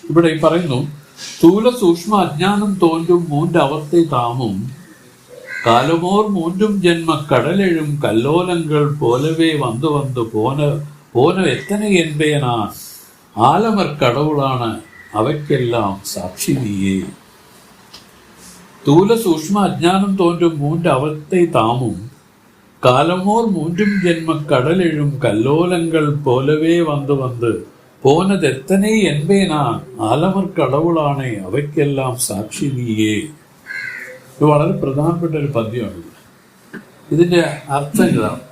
ഇവിടെ ഈ പറയുന്നു, സ്ഥൂല സൂക്ഷ്മ അജ്ഞാനം തോன்றும் மூன்று அவத்தை தாமும் காலமோர் மூன்றும் ஜென்ம கடலெழும் கல்லோலங்கள் போலவே வந்து வந்து போன எத்தனை என்பே நான் ஆலமர் கடவுளான അവയ്ക്കെല്ലാം സാക്ഷി നീയേ. സ്ഥൂല സൂക്ഷ്മ അജ്ഞാനം തോன்றுം മൂன்று അവத்தை தாமும் കാലമോർ മൂன்றுം ജന്മ കടലെഴും കല്ലോലങ്ങൾ പോലവേ വന്ന് വന്ന് പോനതെത്തനെ എൻപേ നാൻ ആലമർ കടവുളാണേ അവയ്ക്കെല്ലാം സാക്ഷി നീയേ. ഇത് വളരെ പ്രധാനപ്പെട്ട ഒരു പദ്യമാണ്. ഇതിന്റെ അർത്ഥം ഇതാണ്.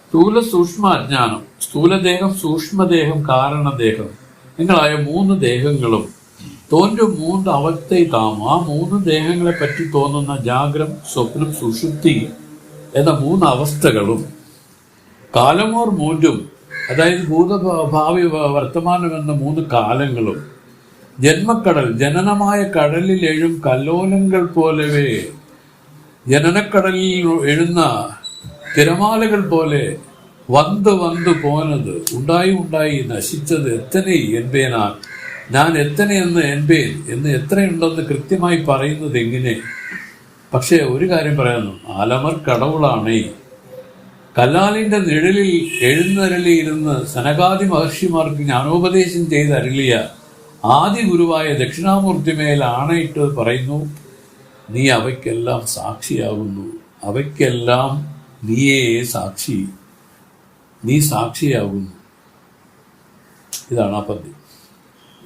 സ്ഥൂല സൂക്ഷ്മ അജ്ഞാനം, സ്ഥൂലദേഹം, സൂക്ഷ്മദേഹം, കാരണദേഹം നിങ്ങളായ മൂന്ന് ദേഹങ്ങളും തോന്നും മൂന്ന് അവസ്ഥ താം, ആ മൂന്ന് ദേഹങ്ങളെ പറ്റി തോന്നുന്ന ജാഗ്രം, സ്വപ്നം, സുഷുപ്തി എന്ന മൂന്ന് അവസ്ഥകളും കാലമോർ മൂന്നും, അതായത് ഭൂതഭാവി വർത്തമാനം എന്ന മൂന്ന് കാലങ്ങളും ജന്മക്കടൽ, ജനനമായ കടലിൽ എഴും കല്ലോലങ്ങൾ പോലവേ, ജനനക്കടലിൽ എഴുന്ന തിരമാലകൾ പോലെ വന്ന് വന്ന് പോനത്, ഉണ്ടായി ഉണ്ടായി നശിച്ചത് എത്തനെ എൻപേനാൻ, ഞാൻ എത്തനെയെന്ന് എൻപേൻ എന്ന് എത്രയുണ്ടെന്ന് കൃത്യമായി പറയുന്നത് എങ്ങനെ? പക്ഷെ ഒരു കാര്യം പറയാന്നു, ആലമർ കടവുളാണേ. കല്ലാലിന്റെ നിഴലിൽ എഴുന്നരളിയിരുന്ന് സനകാദി മഹർഷിമാർക്ക് ജ്ഞാനോപദേശം ചെയ്തരുളിയ ആദി ഗുരുവായ ദക്ഷിണാമൂർത്തിമേൽ ആണയിട്ട് പറയുന്നു, നീ അവയ്ക്കെല്ലാം സാക്ഷിയാകുന്നു, അവയ്ക്കെല്ലാം നീയേ സാക്ഷി, നീ സാക്ഷിയാകുന്നു. ഇതാണ് ആ പദ്യം.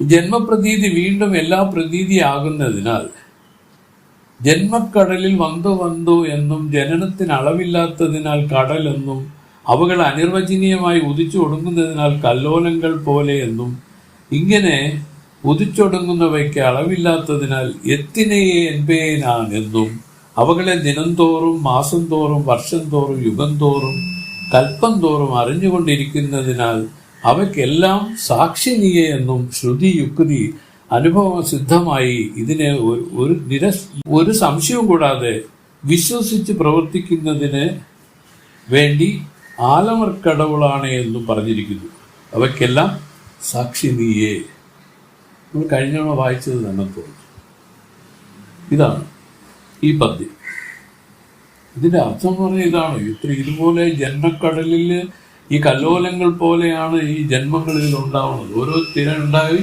ജന്മപ്രതീതി വീണ്ടും എല്ലാ പ്രതീതിയാകുന്നതിനാൽ ജന്മക്കടലിൽ വന്നു വന്നു എന്നും ജനനത്തിന് അളവില്ലാത്തതിനാൽ കടൽ എന്നും അവകൾ അനിർവചനീയമായി ഉദിച്ചൊടുങ്ങുന്നതിനാൽ കല്ലോലങ്ങൾ പോലെ എന്നും ഇങ്ങനെ ഉദിച്ചൊടുങ്ങുന്നവയ്ക്ക് അളവില്ലാത്തതിനാൽ എത്തിനെയെ എൻപേനാൻ എന്നും അവകളെ ദിനംതോറും മാസം തോറും വർഷം തോറും യുഗം തോറും കൽപ്പം തോറും അറിഞ്ഞുകൊണ്ടിരിക്കുന്നതിനാൽ അവയ്ക്കെല്ലാം സാക്ഷി നീയെ എന്നും ശ്രുതി യുക്തി അനുഭവം സിദ്ധമായി ഇതിനെ ഒരു സംശയവും കൂടാതെ വിശ്വസിച്ച് പ്രവർത്തിക്കുന്നതിന് വേണ്ടി ആലമർ കടവുളാണ് എന്നും പറഞ്ഞിരിക്കുന്നു. അവയ്ക്കെല്ലാം സാക്ഷി നീയേ. നമ്മൾ കഴിഞ്ഞോണം വായിച്ചത് തന്നെ തോന്നുന്നു. ഇതാണ് ഈ പദ്യം. ഇതിന്റെ അർത്ഥം എന്ന് പറഞ്ഞാൽ ഇതാണ്. ഇതുപോലെ ജന്മക്കടലിൽ ഈ കല്ലോലങ്ങൾ പോലെയാണ് ഈ ജന്മങ്ങൾ ഇതിലുണ്ടാവുന്നത്. ഓരോ തിര ഉണ്ടായി,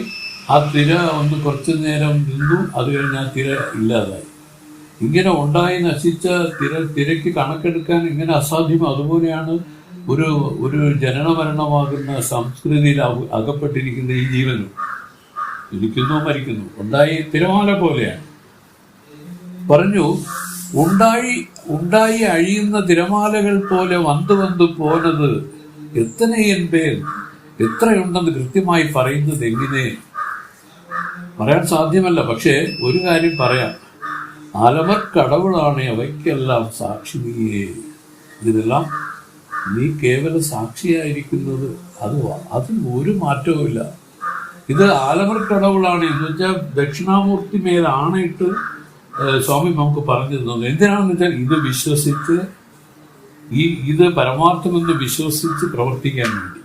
ആ തിര ഒന്ന് കുറച്ചു നേരം നിന്നു, അത് കഴിഞ്ഞ് ആ തിര ഇല്ലാതായി. ഇങ്ങനെ ഉണ്ടായി നശിച്ച തിരക്ക് കണക്കെടുക്കാൻ ഇങ്ങനെ അസാധ്യം. അതുപോലെയാണ് ഒരു ജനനമരണമാകുന്ന സംസ്കൃതിയിൽ അകപ്പെട്ടിരിക്കുന്ന ഈ ജീവനും. ഇരിക്കുന്നു, മരിക്കുന്നു, ഉണ്ടായി തിരമാല പോലെയാണ്. പറഞ്ഞു, ഉണ്ടായി അഴിയുന്ന തിരമാലകൾ പോലെ വന്ന് വന്ന് പോനത് എത്തനെയൻ പേർ, എത്രയുണ്ടെന്ന് കൃത്യമായി പറയുന്നത് എങ്ങനെ? പറയാൻ സാധ്യമല്ല. പക്ഷേ ഒരു കാര്യം പറയാം, ആലമർ കടവുളാണ് അവയ്ക്കെല്ലാം സാക്ഷി നീയേ. ഇതിനെല്ലാം നീ കേവല സാക്ഷിയായിരിക്കുന്നത്, അതിന് ഒരു മാറ്റവുമില്ല. ഇത് ആലമർ കടവുളാണ് എന്ന് വെച്ചാൽ ദക്ഷിണാമൂർത്തി മേലാണയിട്ട് സ്വാമി നമുക്ക് പറഞ്ഞു തന്നു. എന്തിനാണെന്ന് വെച്ചാൽ ഇത് വിശ്വസിച്ച് ഇത് പരമാർത്ഥമെന്ന് വിശ്വസിച്ച് പ്രവർത്തിക്കാൻ വേണ്ടി.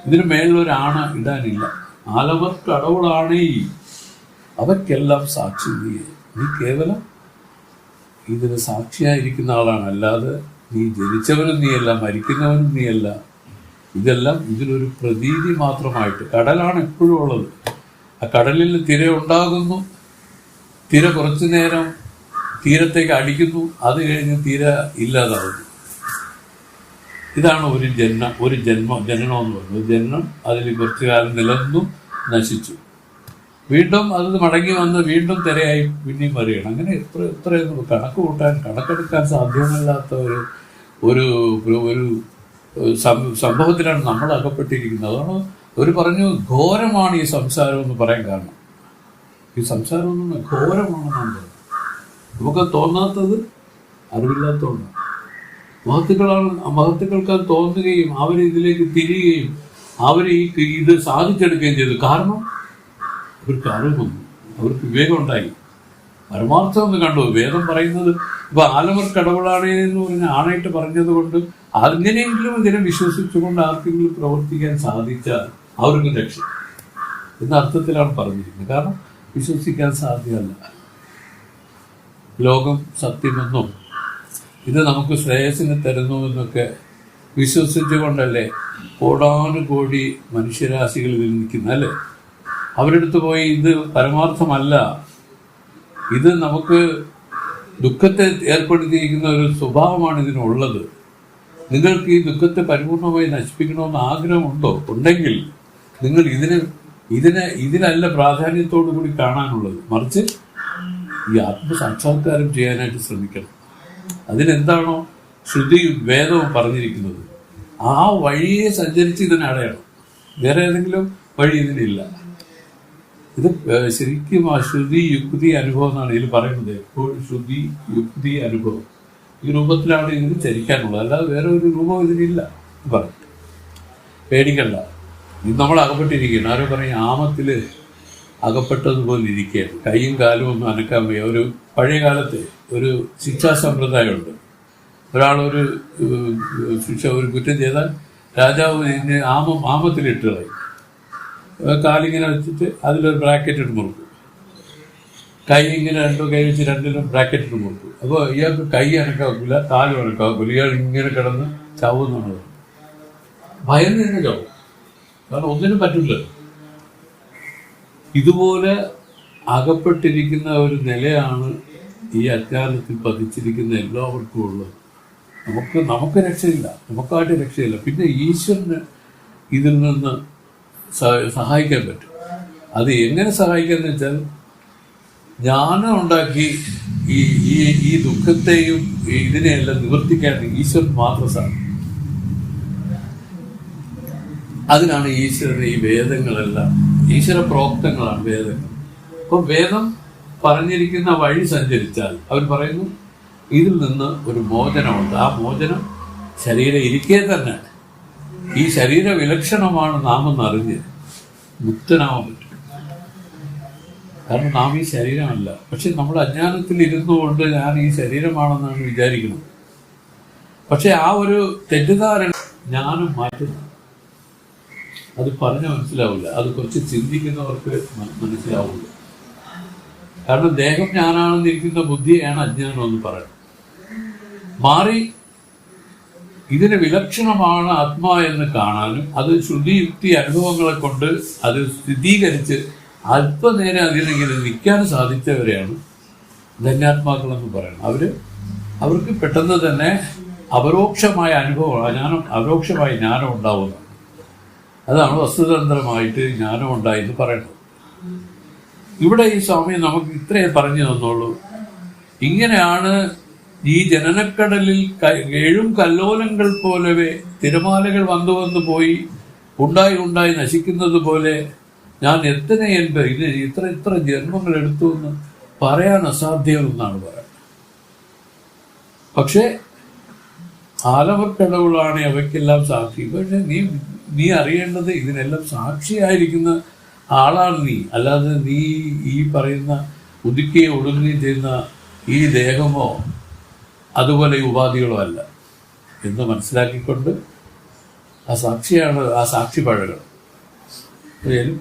ഇതിന് മേളിലൊരാണ ഇടാനില്ല. ആലമർ കടവുളാണേ അവയ്ക്കെല്ലാം സാക്ഷി നീ കേവലം ഇതിന് സാക്ഷിയായിരിക്കുന്ന ആളാണ്. അല്ലാതെ നീ ജനിച്ചവനും നീയല്ല, മരിക്കുന്നവനും നീയല്ല. ഇതെല്ലാം ഇതിലൊരു പ്രതീതി മാത്രമായിട്ട്. കടലാണ് എപ്പോഴും ഉള്ളത്. ആ കടലിൽ തിര ഉണ്ടാകുന്നു, തിര കുറച്ചു നേരം തീരത്തേക്ക് അടിക്കുന്നു, അത് കഴിഞ്ഞ് തിര ഇല്ലാതാവുന്നു. ഇതാണ് ഒരു ജനനം എന്ന് പറയുന്നത്. ജനനം അതിൽ കുറച്ചു കാലം നിലനിന്നു, നശിച്ചു, വീണ്ടും അത് മടങ്ങി വന്ന് വീണ്ടും തിരയായി പിന്നെയും വരികയാണ്. അങ്ങനെ എത്രയൊന്നും കണക്കെടുക്കാൻ സാധ്യമല്ലാത്ത ഒരു സംഭവത്തിലാണ് നമ്മൾ അകപ്പെട്ടിരിക്കുന്നത്. അതാണ് ഒരു പറഞ്ഞു, ഘോരമാണ് ഈ സംസാരം എന്ന് പറയാൻ കാരണം. ഈ സംസാരം ഒന്നും ഘോരമാണെന്നാണ് പറയുന്നത്. നമുക്ക് തോന്നാത്തത് അറിവില്ലാത്തതുകൊണ്ടാണ്. മഹത്തുക്കൾക്ക് അത് തോന്നുകയും അവർ ഇതിലേക്ക് തിരിയുകയും അവർ ഇത് സാധിച്ചെടുക്കുകയും ചെയ്തു. കാരണം അവർക്ക് അറിവ് വന്നു, അവർക്ക് വിവേകം ഉണ്ടായി, പരമാർത്ഥം ഒന്ന് കണ്ടു. വേദം പറയുന്നത് ഇപ്പൊ ആലമർ കടവുളാണേ എന്ന് പറഞ്ഞ ആണായിട്ട് പറഞ്ഞത് കൊണ്ട് അങ്ങനെയെങ്കിലും ഇതിനെ വിശ്വസിച്ചുകൊണ്ട് ആർക്കെങ്കിലും പ്രവർത്തിക്കാൻ സാധിച്ചാൽ അവർക്ക് രക്ഷ. എന്ന അർത്ഥത്തിലാണ് പറഞ്ഞിരിക്കുന്നത്. കാരണം വിശ്വസിക്കാൻ സാധ്യമല്ല. ലോകം സത്യമെന്നും ഇത് നമുക്ക് ശ്രേയസിനെ തരുന്നുവെന്നൊക്കെ വിശ്വസിച്ചുകൊണ്ടല്ലേ കോടാനുകോടി മനുഷ്യരാശികൾ ഇതിൽ നിൽക്കുന്ന, അല്ലേ? അവരെടുത്ത് പോയി ഇത് പരമാർത്ഥമല്ല, ഇത് നമുക്ക് ദുഃഖത്തെ ഏർപ്പെടുത്തിയിരിക്കുന്ന ഒരു സ്വഭാവമാണ് ഇതിനുള്ളത്, നിങ്ങൾക്ക് ഈ ദുഃഖത്തെ പരിപൂർണമായി നശിപ്പിക്കണമെന്ന് ആഗ്രഹമുണ്ടോ? ഉണ്ടെങ്കിൽ നിങ്ങൾ ഇതിനല്ല പ്രാധാന്യത്തോടു കൂടി കാണാനുള്ളത്, മറിച്ച് ഈ ആത്മസാക്ഷാത്കാരം ചെയ്യാനായിട്ട് ശ്രമിക്കണം. അതിനെന്താണോ ശ്രുതിയും വേദവും പറഞ്ഞിരിക്കുന്നത് ആ വഴിയെ സഞ്ചരിച്ച് ഇതിനടയണം. വേറെ ഏതെങ്കിലും വഴി ഇതിനില്ല. ഇത് ശരിക്കും ആ ശ്രുതി യുക്തി അനുഭവം എന്നാണ് ഇതിൽ പറയുന്നത്. എപ്പോഴും ശ്രുതി യുക്തി അനുഭവം ഈ രൂപത്തിലാണ് ഇതിന് ചരിക്കാനുള്ളത്, അല്ലാതെ വേറെ ഒരു രൂപം ഇതിനില്ല പറഞ്ഞു. പേടിക്കണ്ട, ഇത് നമ്മൾ അകപ്പെട്ടിരിക്കുകയാണ്. ആരോ പറയും ആമത്തിൽ അകപ്പെട്ടതുപോലെ ഇരിക്കുകയാണ്, കൈയും കാലും ഒന്നും അനക്കാൻ വയ്യ. ഒരു പഴയ കാലത്ത് ഒരു ശിക്ഷാ സമ്പ്രദായമുണ്ട്. ഒരാളൊരു ശിക്ഷ ഒരു കുറ്റം ചെയ്താൽ രാജാവ് ആമത്തിലിട്ട് കളയും. കാലിങ്ങനെ വെച്ചിട്ട് അതിലൊരു ബ്രാക്കറ്റ് ഇട്ട് മുറുക്കും. കൈ ഇങ്ങനെ രണ്ടോ കൈ വെച്ച് രണ്ടിലും ബ്രാക്കറ്റ് ഇട്ട് മുറുക്കും. അപ്പോൾ ഇയാൾക്ക് കൈ അനക്കാക്കില്ല, കാലും അനക്കാക്കില്ല. ഇയാൾ ഇങ്ങനെ കിടന്ന് ചാവുന്നാണ്. ഭയം തന്നെ ചാവും, കാരണം ഒന്നിനും പറ്റില്ല. ഇതുപോലെ അകപ്പെട്ടിരിക്കുന്ന ഒരു നിലയാണ് ഈ അജ്ഞാനത്തിൽ പതിച്ചിരിക്കുന്ന എല്ലാവർക്കും ഉള്ളത്. നമുക്ക് രക്ഷയില്ല, നമുക്കായിട്ട് രക്ഷയില്ല. പിന്നെ ഈശ്വരന് ഇതിൽ നിന്ന് സഹായിക്കാൻ പറ്റും. അത് എങ്ങനെ സഹായിക്കാന്ന് വെച്ചാൽ, ജ്ഞാനം ഉണ്ടാക്കി ഈ ദുഃഖത്തെയും ഇതിനെയെല്ലാം നിവർത്തിക്കാൻ ഈശ്വരൻ മാത്രം സാധിക്കും. അതിനാണ് ഈശ്വരൻ ഈ വേദങ്ങളെല്ലാം ഈശ്വര പ്രോക്തങ്ങളാണ് വേദങ്ങൾ. അപ്പം വേദം പറഞ്ഞിരിക്കുന്ന വഴി സഞ്ചരിച്ചാൽ അവർ പറയുന്നു ഇതിൽ നിന്ന് ഒരു മോചനമുണ്ട്. ആ മോചനം ശരീരം ഇരിക്കെ തന്നെ ഈ ശരീര വിലക്ഷണമാണ് നാം എന്നറിഞ്ഞ് മുക്തനാവാൻ പറ്റും. കാരണം നാം ഈ ശരീരമല്ല. പക്ഷെ നമ്മൾ അജ്ഞാനത്തിൽ ഇരുന്നു കൊണ്ട് ഞാൻ ഈ ശരീരമാണെന്നാണ് വിചാരിക്കുന്നത്. പക്ഷെ ആ ഒരു തെറ്റിദ്ധാരണ ജ്ഞാനം മാറ്റുന്നു. അത് പറഞ്ഞ മനസ്സിലാവില്ല, അത് കുറച്ച് ചിന്തിക്കുന്നവർക്ക് മനസ്സിലാവില്ല. കാരണം ദേഹം ഞാനാണെന്നിരിക്കുന്ന ബുദ്ധിയാണ് അജ്ഞാനം എന്ന് പറയുന്നത്. മാറി ഇതിന് വിലക്ഷണമാണ് ആത്മാ എന്ന് കാണാനും അത് ശ്രുതിയുക്തി അനുഭവങ്ങളെ കൊണ്ട് അത് സ്ഥിരീകരിച്ച് അല്പനേരം അതിനെങ്കിലും നിൽക്കാൻ സാധിച്ചവരെയാണ് ധന്യാത്മാക്കളെന്ന് പറയുന്നത്. അവർക്ക് പെട്ടെന്ന് തന്നെ അപരോക്ഷമായ അനുഭവം, അപരോക്ഷമായ ജ്ഞാനം ഉണ്ടാവുന്നത്. അതാണ് വസ്തുതന്ത്രമായിട്ട് ജ്ഞാനം ഉണ്ടായി എന്ന് പറയുന്നത്. ഇവിടെ ഈ സ്വാമി നമുക്ക് ഇത്രയേ പറഞ്ഞു തന്നുള്ളൂ. ഇങ്ങനെയാണ് ഈ ജനനക്കടലിൽ ഏഴും കല്ലോലങ്ങൾ പോലവേ തിരമാലകൾ വന്നു പോയി ഉണ്ടായി നശിക്കുന്നത് പോലെ ഞാൻ ഇത് ഇത്ര ജന്മങ്ങൾ എടുത്തു എന്ന് പറയാൻ അസാധ്യമെന്നാണ് പറയുന്നത്. പക്ഷെ ആലവർക്കടവുകളാണ് അവയ്ക്കെല്ലാം സാക്ഷി. പക്ഷെ നീ അറിയേണ്ടത് ഇതിനെല്ലാം സാക്ഷിയായിരിക്കുന്ന ആളാണ് നീ, അല്ലാതെ നീ ഈ പറയുന്ന ഉദിക്കുകയും ഒടുങ്ങുകയും ചെയ്യുന്ന ഈ ദേഹമോ അതുപോലെ ഉപാധികളോ അല്ല എന്ന് മനസ്സിലാക്കിക്കൊണ്ട് ആ സാക്ഷിയാണ്, ആ സാക്ഷി പഴകണം.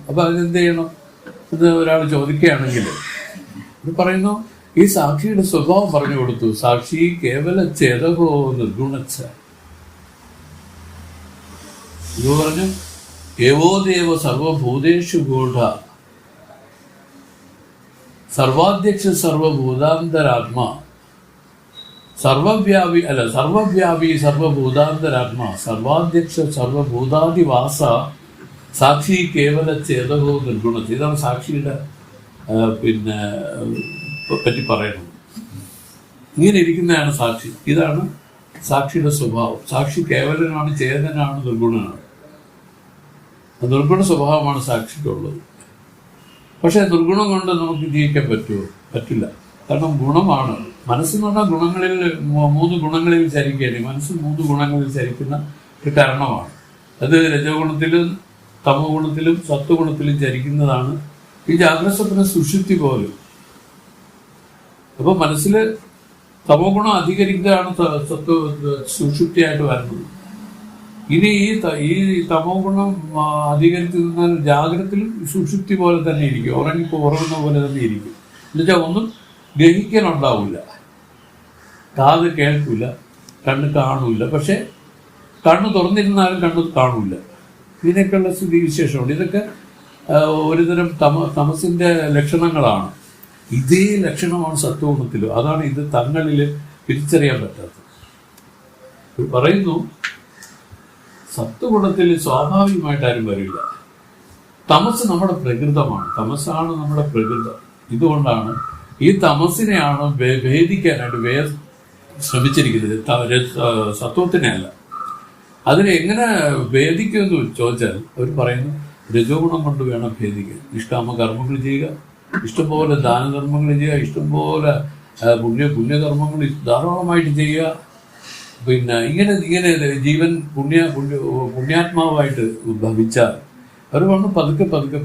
അപ്പൊ അതിനെന്ത് ചെയ്യണം എന്ന് ഒരാൾ ചോദിക്കുകയാണെങ്കിൽ പറയുന്നു, ഈ സാക്ഷിയുടെ സ്വഭാവം പറഞ്ഞു കൊടുത്തു. സാക്ഷി കേവല ചേതകോ നിർഗുണച്ച. ഇത് പറഞ്ഞു ഏവോദേവ സർവഭൂതേഷു ഗൂഢ സർവാധ്യക്ഷ സർവഭൂതാന്തരാത്മാ സർവവ്യാപി സർവഭൂതാന്തരാത്മാ സർവാധ്യക്ഷ സർവഭൂതാദിവാസ സാക്ഷി കേവല ചേതകോ നിർഗുണ. ഇതാണ് സാക്ഷിയുടെ പറ്റി പറയുന്നത്. ഇങ്ങനെ ഇരിക്കുന്നതാണ് സാക്ഷി. ഇതാണ് സാക്ഷിയുടെ സ്വഭാവം. സാക്ഷി കേവലനാണ്, ചേതനാണ്, നിർഗുണനാണ്. നിർഗുണ സ്വഭാവമാണ് സാക്ഷിക്കുള്ളത്. പക്ഷെ നിർഗുണം കൊണ്ട് നമുക്ക് ജീവിക്കാൻ പറ്റുമോ? പറ്റില്ല. കാരണം ഗുണമാണ്. മനസ്സെന്ന് പറഞ്ഞാൽ ഗുണങ്ങളിൽ 3 ഗുണങ്ങളിൽ ചരിക്കുകയാണ്. മനസ്സ് 3 ഗുണങ്ങളിൽ ചരിക്കുന്ന ഒരു കാരണമാണ്. അത് രജഗുണത്തിലും തമോ ഗുണത്തിലും സത്വഗുണത്തിലും ചരിക്കുന്നതാണ് ഈ ജാഗ്രത സ്വപ്ന സുഷുപ്തി പോലും. അപ്പൊ മനസ്സിൽ തമോ ഗുണം അധികരിക്കുകയാണ് സുഷുപ്തിയായിട്ട് വരുന്നത്. ഇനി ഈ തമോ ഗുണം അധികരിച്ച് നിന്നാൽ ജാഗ്രതത്തിലും സുഷുപ്തി പോലെ തന്നെ ഇരിക്കും, ഉറങ്ങുന്ന പോലെ തന്നെ ഇരിക്കും. എന്നുവെച്ചാൽ ഒന്നും ഗ്രഹിക്കാനുണ്ടാവില്ല, കാത് കേൾക്കില്ല, കണ്ണ് കാണൂല. പക്ഷെ കണ്ണ് തുറന്നിരുന്നാലും കണ്ണ് കാണൂല. ഇതിനൊക്കെയുള്ള സ്ഥിതി വിശേഷമുണ്ട്. ഇതൊക്കെ ഒരുതരം തമസിന്റെ ലക്ഷണങ്ങളാണ്. ഇതേ ലക്ഷണമാണ് സത്വഗുണത്തിലും. അതാണ് ഇത് തങ്ങളിൽ തിരിച്ചറിയാൻ പറ്റാത്തത്. പറയുന്നു സത്വഗുണത്തിൽ സ്വാഭാവികമായിട്ട് ആരും വരില്ല. തമസ് നമ്മുടെ പ്രകൃതമാണ്, തമസാണ് നമ്മുടെ പ്രകൃതം. ഇതുകൊണ്ടാണ് ഈ തമസിനെയാണ് ഭേദിക്കാനായിട്ട് ശ്രമിച്ചിരിക്കുന്നത്, സത്വത്തിനെ അല്ല. അതിനെ എങ്ങനെ ഭേദിക്കുമെന്ന് ചോദിച്ചാൽ അവർ പറയുന്നു രജോഗുണം കൊണ്ട് വേണം ഭേദിക്കാൻ. നിഷ്കാമ കർമ്മങ്ങൾ ചെയ്യുക, ഇഷ്ടംപോലെ ദാനധർമ്മങ്ങൾ ചെയ്യുക, ഇഷ്ടംപോലെ പുണ്യകർമ്മങ്ങൾ ധാരാളമായിട്ട് ചെയ്യുക. പിന്നെ ഇങ്ങനെ ജീവൻ പുണ്യാത്മാവായിട്ട് ഭവിച്ചാൽ അവർ വന്ന്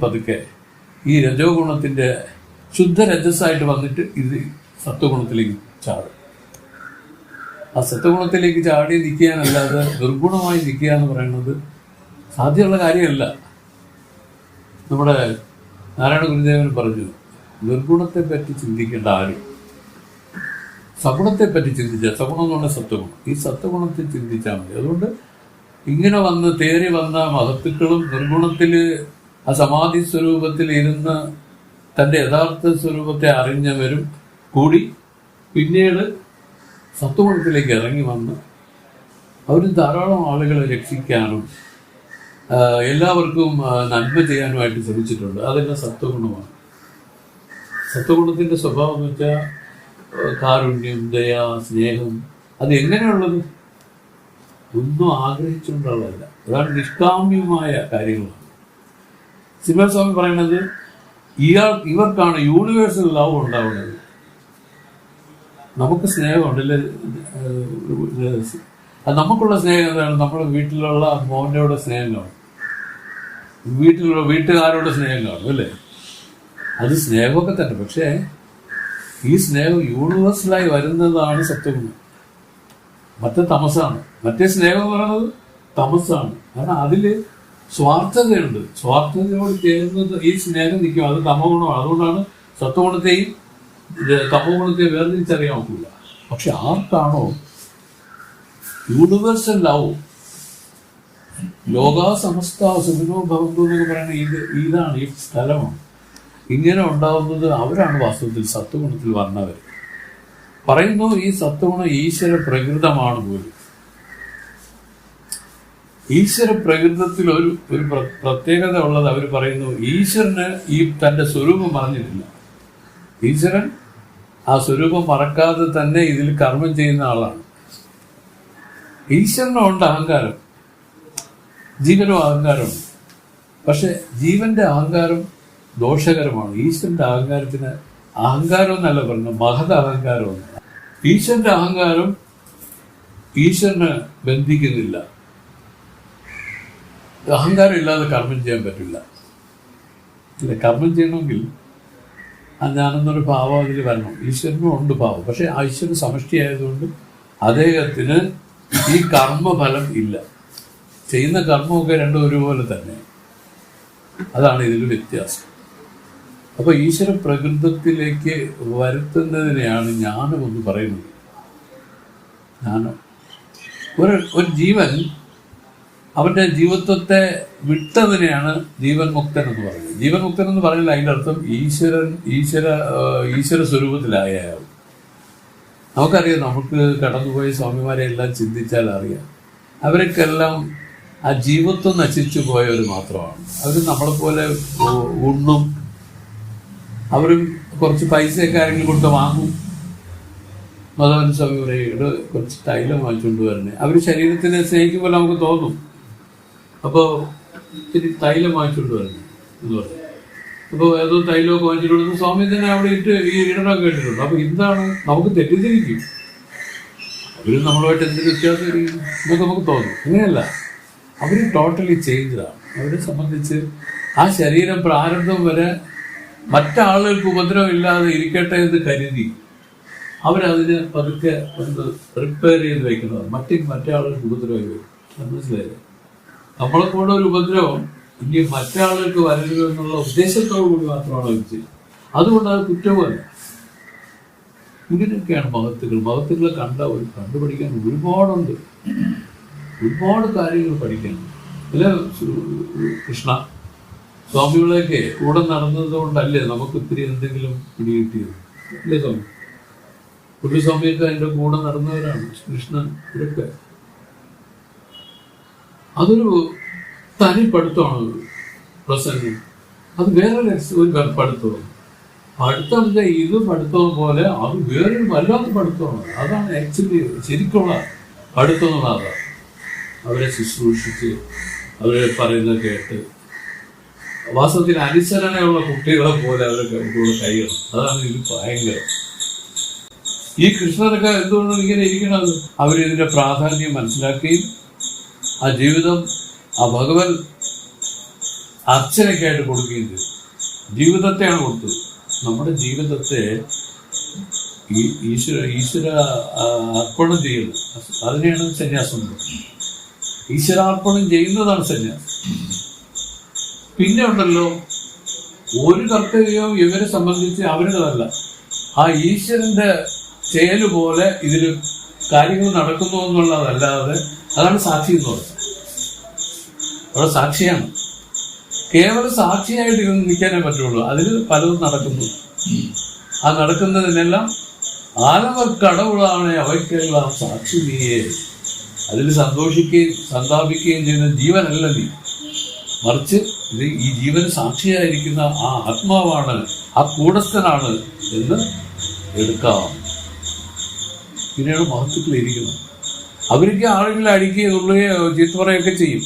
പതുക്കെ ഈ രജോ ഗുണത്തിന്റെ ശുദ്ധ രജസ്സായിട്ട് വന്നിട്ട് ഇത് സത്വഗുണത്തിലേക്ക് ചാടും. ആ സത്വഗുണത്തിലേക്ക് ചാടി നിൽക്കാനല്ലാതെ ദുർഗുണമായി നിൽക്കുക എന്ന് പറയുന്നത് സാധ്യമുള്ള കാര്യമല്ല. നമ്മുടെ നാരായണ ഗുരുദേവൻ പറഞ്ഞു, ദുർഗുണത്തെ പറ്റി ചിന്തിക്കേണ്ട ആരും സഗുണത്തെ പറ്റി ചിന്തിച്ചാൽ, സഗുണം എന്ന് പറഞ്ഞാൽ സത്വഗുണം, ഈ സത്വഗുണത്തെ ചിന്തിച്ചാൽ മതി. അതുകൊണ്ട് ഇങ്ങനെ തേറി വന്ന മഹത്തുക്കളും നിർഗുണത്തിൽ ആ സമാധി സ്വരൂപത്തിൽ ഇരുന്ന് തൻ്റെ യഥാർത്ഥ സ്വരൂപത്തെ അറിഞ്ഞവരും കൂടി പിന്നീട് സത്വഗുണത്തിലേക്ക് ഇറങ്ങി വന്ന് അവർ ധാരാളം ആളുകളെ രക്ഷിക്കാനും എല്ലാവർക്കും നന്മ ചെയ്യാനുമായിട്ട് ശ്രമിച്ചിട്ടുണ്ട്. അതെല്ലാം സത്വഗുണമാണ്. സത്വഗുണത്തിൻ്റെ സ്വഭാവം എന്ന് വെച്ചാൽ കാരുണ്യം, ദയ, സ്നേഹം. അത് എങ്ങനെയുള്ളത്? ഒന്നും ആഗ്രഹിച്ചുകൊണ്ടുള്ളതല്ല. അതാണ് നിഷ്കാമ്യമായ കാര്യങ്ങളാണ്. സിംഹസ്വാമി പറയുന്നത് ഇവർക്കാണ് യൂണിവേഴ്സൽ ലവ് ഉണ്ടാവുന്നത്. നമുക്ക് സ്നേഹമുണ്ടല്ലേ? അത് നമുക്കുള്ള സ്നേഹം എന്താണ്? നമ്മുടെ വീട്ടിലുള്ള മോനോട് സ്നേഹം കാണും, വീട്ടുകാരോട് സ്നേഹം കാണും അല്ലേ? അത് സ്നേഹമൊക്കെ തന്നെ. പക്ഷേ ഈ സ്നേഹം യൂണിവേഴ്സലായി വരുന്നതാണ് സത്വഗുണം. മറ്റേ തമസാണ്. മറ്റേ സ്നേഹം എന്ന് പറയുന്നത് തമസാണ്. കാരണം അതിൽ സ്വാർത്ഥതയുണ്ട്. സ്വാർത്ഥതയോട് ചേരുന്നത് ഈ സ്നേഹം നിൽക്കും. അത് തമോ ഗുണമാണ്. അതുകൊണ്ടാണ് സത്വഗുണത്തെയും തമോ ഗുണത്തെയും വേർതിരിച്ചറിയാൻ നോക്കില്ല. പക്ഷെ ആർക്കാണോ യൂണിവേഴ്സൽ ലവ്, ലോകാ സമസ്ത സുഖിനോ ഭവന്തു എന്നൊക്കെ പറയുന്നത് ഇതാണ്, ഈ സ്ഥലമാണ്. ഇങ്ങനെ ഉണ്ടാവുന്നത് അവരാണ് വാസ്തവത്തിൽ സത്വഗുണത്തിൽ വന്നവർ. പറയുന്നു ഈ സത്വഗുണം ഈശ്വര പ്രകൃതമാണ് പോലും. ഈശ്വര പ്രകൃതത്തിൽ ഒരു പ്രത്യേകത ഉള്ളത് അവർ പറയുന്നു. ഈശ്വരന് ഈ തൻ്റെ സ്വരൂപം മറന്നിട്ടില്ല. ഈശ്വരൻ ആ സ്വരൂപം മറക്കാതെ തന്നെ ഇതിൽ കർമ്മം ചെയ്യുന്ന ആളാണ്. ഈശ്വരനുണ്ട് അഹങ്കാരം, ജീവനും അഹങ്കാരമുണ്ട്. പക്ഷെ ജീവന്റെ അഹങ്കാരം ദോഷകരമാണ്. ഈശ്വരന്റെ അഹങ്കാരത്തിന് അഹങ്കാരം എന്നല്ല പറഞ്ഞത്, മഹത് അഹങ്കാരമാണ്. ഈശ്വരന്റെ അഹങ്കാരം ഈശ്വരന് ബന്ധിക്കുന്നില്ല. അഹങ്കാരം ഇല്ലാതെ കർമ്മം ചെയ്യാൻ പറ്റില്ല. കർമ്മം ചെയ്യണമെങ്കിൽ ഞാനെന്നൊരു ഭാവം അതിൽ വരണം. ഈശ്വരനും ഉണ്ട് ഭാവം. പക്ഷെ ഈശ്വരൻ സമഷ്ടിയായതുകൊണ്ട് അദ്ദേഹത്തിന് ഈ കർമ്മഫലം ഇല്ല. ചെയ്യുന്ന കർമ്മമൊക്കെ രണ്ടും ഒരുപോലെ തന്നെ. അതാണ് ഇതിൽ വ്യത്യാസം. അപ്പൊ ഈശ്വര പ്രകൃതത്തിലേക്ക് വരുത്തുന്നതിനെയാണ് ജ്ഞാനം എന്ന് പറയുന്നത്. ജ്ഞാനം ഒരു ജീവൻ അവന്റെ ജീവത്വത്തെ വിട്ടതിനെയാണ് ജീവൻ മുക്തൻ എന്ന് പറയുന്നത്. ജീവൻ മുക്തൻ എന്ന് പറഞ്ഞാൽ അതിൻ്റെ അർത്ഥം ഈശ്വര സ്വരൂപത്തിലായാൽ. നമുക്കറിയാം, നമുക്ക് കടന്നുപോയ സ്വാമിമാരെ എല്ലാം ചിന്തിച്ചാൽ അറിയാം, അവർക്കെല്ലാം ആ ജീവത്വം നശിച്ചു പോയവർ മാത്രമാണ്. അവർ നമ്മളെപ്പോലെ ഉണ്ണും, അവരും കുറച്ച് പൈസയൊക്കെ ആരെങ്കിലും കൊണ്ട് വാങ്ങും. മധവൻ സ്വാമി പറയുടെ കുറച്ച് തൈലം വാങ്ങിച്ചുകൊണ്ട് വരണേ. അവർ ശരീരത്തിനെ സ്നേഹിക്കുമ്പോൾ നമുക്ക് തോന്നും, അപ്പോൾ ഇത്തിരി തൈലം വാങ്ങിച്ചുകൊണ്ട് വരണേ എന്ന് പറയും. അപ്പോൾ ഏതോ തൈലമൊക്കെ വാങ്ങിച്ചിട്ട് കൊടുത്ത് സ്വാമി തന്നെ അവിടെ ഇട്ട് ഈ ഇടണൊക്കെ കേട്ടിട്ടുണ്ട്. അപ്പോൾ എന്താണ് നമുക്ക് തെറ്റിദ്ധരിക്കും, അവർ നമ്മളുമായിട്ട് എന്തൊരു വ്യത്യാസം എന്നൊക്കെ നമുക്ക് തോന്നും. അങ്ങനെയല്ല, അവർ ടോട്ടലി ചേഞ്ച്ഡാണ്. അവരെ സംബന്ധിച്ച് ആ ശരീരം പ്രാരബ്ധം വരെ മറ്റാളുകൾക്ക് ഉപദ്രവം ഇല്ലാതെ ഇരിക്കട്ടെ എന്ന് കരുതി അവരതിന് പതുക്കെ ഒന്ന് പ്രിപ്പയർ ചെയ്ത് വയ്ക്കുന്നതാണ്. മറ്റേ ആളുകൾക്ക് ഉപദ്രവം വരും. മനസ്സിലായില്ലേ? നമ്മളെ കൂടെ ഒരു ഉപദ്രവം ഇനി മറ്റാളുകൾക്ക് വരരുത് എന്നുള്ള ഉദ്ദേശത്തോടു കൂടി മാത്രമാണ് അവർ ചെയ്യുന്നത്. അതുകൊണ്ട് അത് കുറ്റമല്ല. ഇങ്ങനെയൊക്കെയാണ് മഹത്തുക്കൾ. മഹത്തുക്കളെ കണ്ടുപഠിക്കാൻ ഒരുപാടുണ്ട്, ഒരുപാട് കാര്യങ്ങൾ പഠിക്കാനുണ്ട്. അല്ലെ കൃഷ്ണ? സ്വാമികളെയൊക്കെ കൂടെ നടന്നത് കൊണ്ടല്ലേ നമുക്ക് ഇത്തിരി എന്തെങ്കിലും പിടികിട്ടിയത്, അല്ലേ സ്വാമി? പുള്ളിസ്വാമിയൊക്കെ അതിൻ്റെ കൂടെ നടന്നവരാണ്. കൃഷ്ണൻ ഇതൊക്കെ അതൊരു തനി പഠിത്തമാണ്. പ്രസംഗം അത് വേറെ ഒരു പഠിത്തമാണ്. പഠിത്തം ഇത് പഠിത്തം പോലെ അത് വേറൊരു വല്ലാത്ത പഠിത്തമാണ്. അതാണ് ആക്ച്വലി ശരിക്കുള്ള പഠിത്തം എന്നുള്ളത്. അവരെ ശുശ്രൂഷിച്ച് അവരെ പറയുന്നത് കേട്ട് വാസ്തവത്തിൽ അനുസരണയുള്ള കുട്ടികളെ പോലെ അവരൊക്കെ കൂടെ കഴിയണം. അതാണ് ഇത് ഭയങ്കരം. ഈ കൃഷ്ണനൊക്കെ എന്തുകൊണ്ടാണ് ഇങ്ങനെ ഇരിക്കുന്നത്? അവരിതിന്റെ പ്രാധാന്യം മനസ്സിലാക്കുകയും ആ ജീവിതം ആ ഭഗവൻ അർച്ചനയ്ക്കായിട്ട് കൊടുക്കുകയും ചെയ്തു. ജീവിതത്തെയാണ് കൊടുത്തത്. നമ്മുടെ ജീവിതത്തെ ഈശ്വര അർപ്പണം ചെയ്യുന്നത്, അതിനെയാണ് സന്യാസം. ഈശ്വരാർപ്പണം ചെയ്യുന്നതാണ് സന്യാസം. പിന്നെ ഉണ്ടല്ലോ, ഒരു കർത്തവ്യവും ഇവരെ സംബന്ധിച്ച് അവരുടേതല്ല. ആ ഈശ്വരന്റെ ചെയ്യല് പോലെ ഇതിൽ കാര്യങ്ങൾ നടക്കുന്നു എന്നുള്ളതല്ലാതെ, അതാണ് സാക്ഷി എന്ന് പറയുന്നത്. അവിടെ സാക്ഷിയാണ്. കേവലം സാക്ഷിയായിട്ട് നിൽക്കാനേ പറ്റുള്ളൂ. അതിൽ പലതും നടക്കുന്നു. ആ നടക്കുന്നതിനെല്ലാം ആലവക്കടവുകളാണ് അവയ്ക്കെല്ലാം സാക്ഷി നീയെ. അതിൽ സന്തോഷിക്കുകയും സന്താപിക്കുകയും ചെയ്യുന്ന ജീവനല്ല നീ, മറിച്ച് ഇത് ഈ ജീവന് സാക്ഷിയായിരിക്കുന്ന ആ ആത്മാവാണ്, ആ കൂടസ്ഥനാണ് എന്ന് എടുക്കാം. ഇങ്ങനെയാണ് മഹത്വത്തിൽ ഇരിക്കുന്നത്. അവർക്ക് ആളുകളെ അടിക്കുകയോ തുള്ളുകയോ ചീത്ത പറയുകയൊക്കെ ചെയ്യും.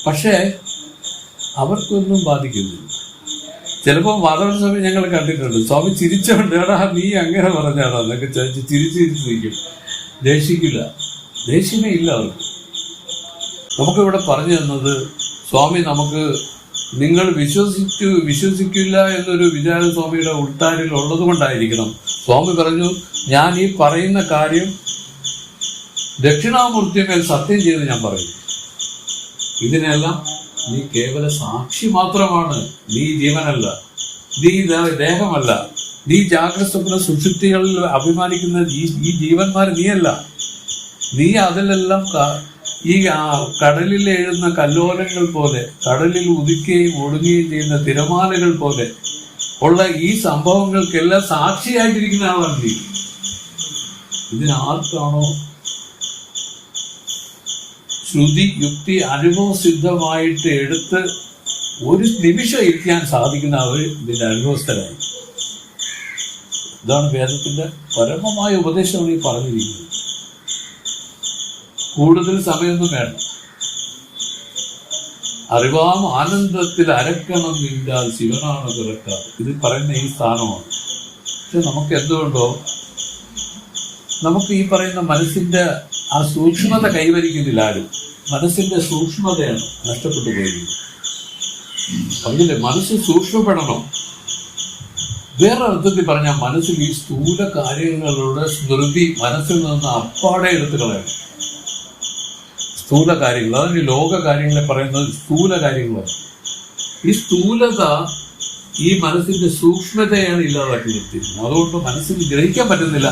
പക്ഷേ അവർക്കൊന്നും ബാധിക്കുന്നില്ല. ചിലപ്പോൾ മാധവൻ സ്വാമി ഞങ്ങൾ കണ്ടിട്ടുണ്ട്. സ്വാമി ചിരിച്ചോണ്ട് എടാ നീ അങ്ങനെ പറഞ്ഞാടാ എന്നൊക്കെ ചിരിച്ച് നിൽക്കും. ദേഷിക്കില്ല, ദേഷ്യമേ ഇല്ല അവർക്ക്. നമുക്കിവിടെ പറഞ്ഞു തന്നത് സ്വാമി നമുക്ക് നിങ്ങൾ വിശ്വസിക്കില്ല എന്നൊരു വിചാരം സ്വാമിയുടെ ഉൾത്താരിൽ ഉള്ളത് കൊണ്ടായിരിക്കണം. സ്വാമി പറഞ്ഞു, ഞാൻ ഈ പറയുന്ന കാര്യം ദക്ഷിണാമൂർത്തിമേൽ സത്യം ചെയ്ത് ഞാൻ പറയും. ഇതിനെല്ലാം നീ കേവല സാക്ഷി മാത്രമാണ്. നീ ജീവനല്ല, നീ ദേഹമല്ല, നീ ജാഗ്രത സ്വപ്ന സുഷുപ്തികളിൽ അഭിമാനിക്കുന്ന ഈ ജീവന്മാർ നീയല്ല. നീ അതിലെല്ലാം ഈ കടലിൽ എഴുന്ന കല്ലോലങ്ങൾ പോലെ, കടലിൽ ഉദിക്കുകയും ഒടുങ്ങുകയും ചെയ്യുന്ന തിരമാലകൾ പോലെ ഉള്ള ഈ സംഭവങ്ങൾക്കെല്ലാം സാക്ഷിയായിട്ടിരിക്കുന്ന ആളാണ് നീ. ഇതിനാർക്കാണോ ശ്രുതി യുക്തി അനുഭവസിദ്ധമായിട്ട് എടുത്ത് ഒരു നിമിഷം ഇരിക്കാൻ സാധിക്കുന്ന അവർ ഇതിന്റെ അനുഭവസ്ഥരായി. ഇതാണ് വേദത്തിന്റെ പരമമായ ഉപദേശമാണ് ഈ പറഞ്ഞിരിക്കുന്നത്. കൂടുതൽ സമയമൊന്നും വേണ്ട. അറിവാം ആനന്ദത്തിൽ അരക്കണം ഇല്ലാൽ ശിവനാണ് തുറക്കുക. ഇത് പറയുന്ന ഈ സ്ഥാനമാണ്. പക്ഷെ നമുക്ക് എന്തുകൊണ്ടോ നമുക്ക് ഈ പറയുന്ന മനസ്സിന്റെ ആ സൂക്ഷ്മത കൈവരിക്കുന്നില്ല ആരും. മനസ്സിന്റെ സൂക്ഷ്മതയാണ് നഷ്ടപ്പെട്ടു പോയിരിക്കുന്നത്. അതിന്റെ മനസ്സ് സൂക്ഷ്മപ്പെടണം. വേറെ അർത്ഥത്തിൽ പറഞ്ഞാൽ മനസ്സിൽ ഈ സ്ഥൂല കാര്യങ്ങളുടെ സ്മൃതി മനസ്സിൽ നിന്ന് അപ്പാടെ എടുത്തു കളയണം. സ്ഥൂല കാര്യങ്ങൾ, അതാണ് ഈ ലോക കാര്യങ്ങളെ പറയുന്നത് സ്ഥൂല കാര്യങ്ങളാണ്. ഈ സ്ഥൂലത ഈ മനസ്സിന്റെ സൂക്ഷ്മതയാണ് ഇല്ലാതാക്കി നിർത്തിയിരിക്കുന്നത്. അതുകൊണ്ട് മനസ്സിന് ഗ്രഹിക്കാൻ പറ്റുന്നില്ല.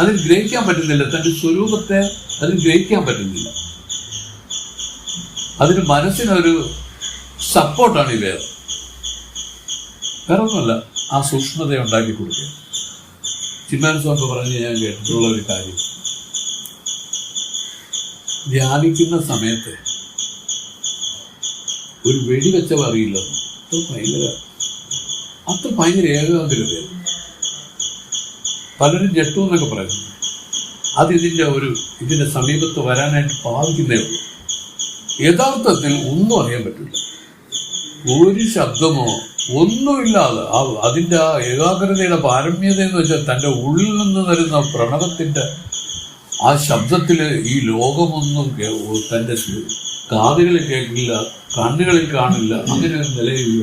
അതിൽ ഗ്രഹിക്കാൻ പറ്റുന്നില്ല, തന്റെ സ്വരൂപത്തെ അതിൽ ഗ്രഹിക്കാൻ പറ്റുന്നില്ല. അതിന് മനസ്സിനൊരു സപ്പോർട്ടാണ് ഈ വേദം. വേറെ ഒന്നുമല്ല, ആ സൂക്ഷ്മത ഉണ്ടാക്കി കൊടുക്കുക. ചിന്മാന സ്വാമി പറഞ്ഞ് ഞാൻ കേട്ടിട്ടുള്ള ഒരു കാര്യം, ധ്യാനിക്കുന്ന സമയത്ത് ഒരു വെടിവെച്ചവ അറിയില്ല. അത്ര ഭയങ്കര ഏകാഗ്രതയാണ്. പലരും ജട്ടു എന്നൊക്കെ പറയുന്നു. അത് ഇതിന്റെ സമീപത്ത് വരാനായിട്ട് പാവിക്കുന്നേ ഉള്ളൂ. യഥാർത്ഥത്തിൽ ഒന്നും അറിയാൻ പറ്റില്ല. ഒരു ശബ്ദമോ ഒന്നുമില്ലാതെ അതിന്റെ ആ ഏകാഗ്രതയുടെ പാരമ്യത എന്ന് വെച്ചാൽ തന്റെ ഉള്ളിൽ നിന്ന് വരുന്ന പ്രണവത്തിന്റെ ആ ശബ്ദത്തില് ഈ ലോകമൊന്നും തന്റെ കാതുകളിൽ കേൾക്കില്ല, കണ്ണുകളിൽ കാണില്ല, അങ്ങനെ ഒരു നിലയില്ല.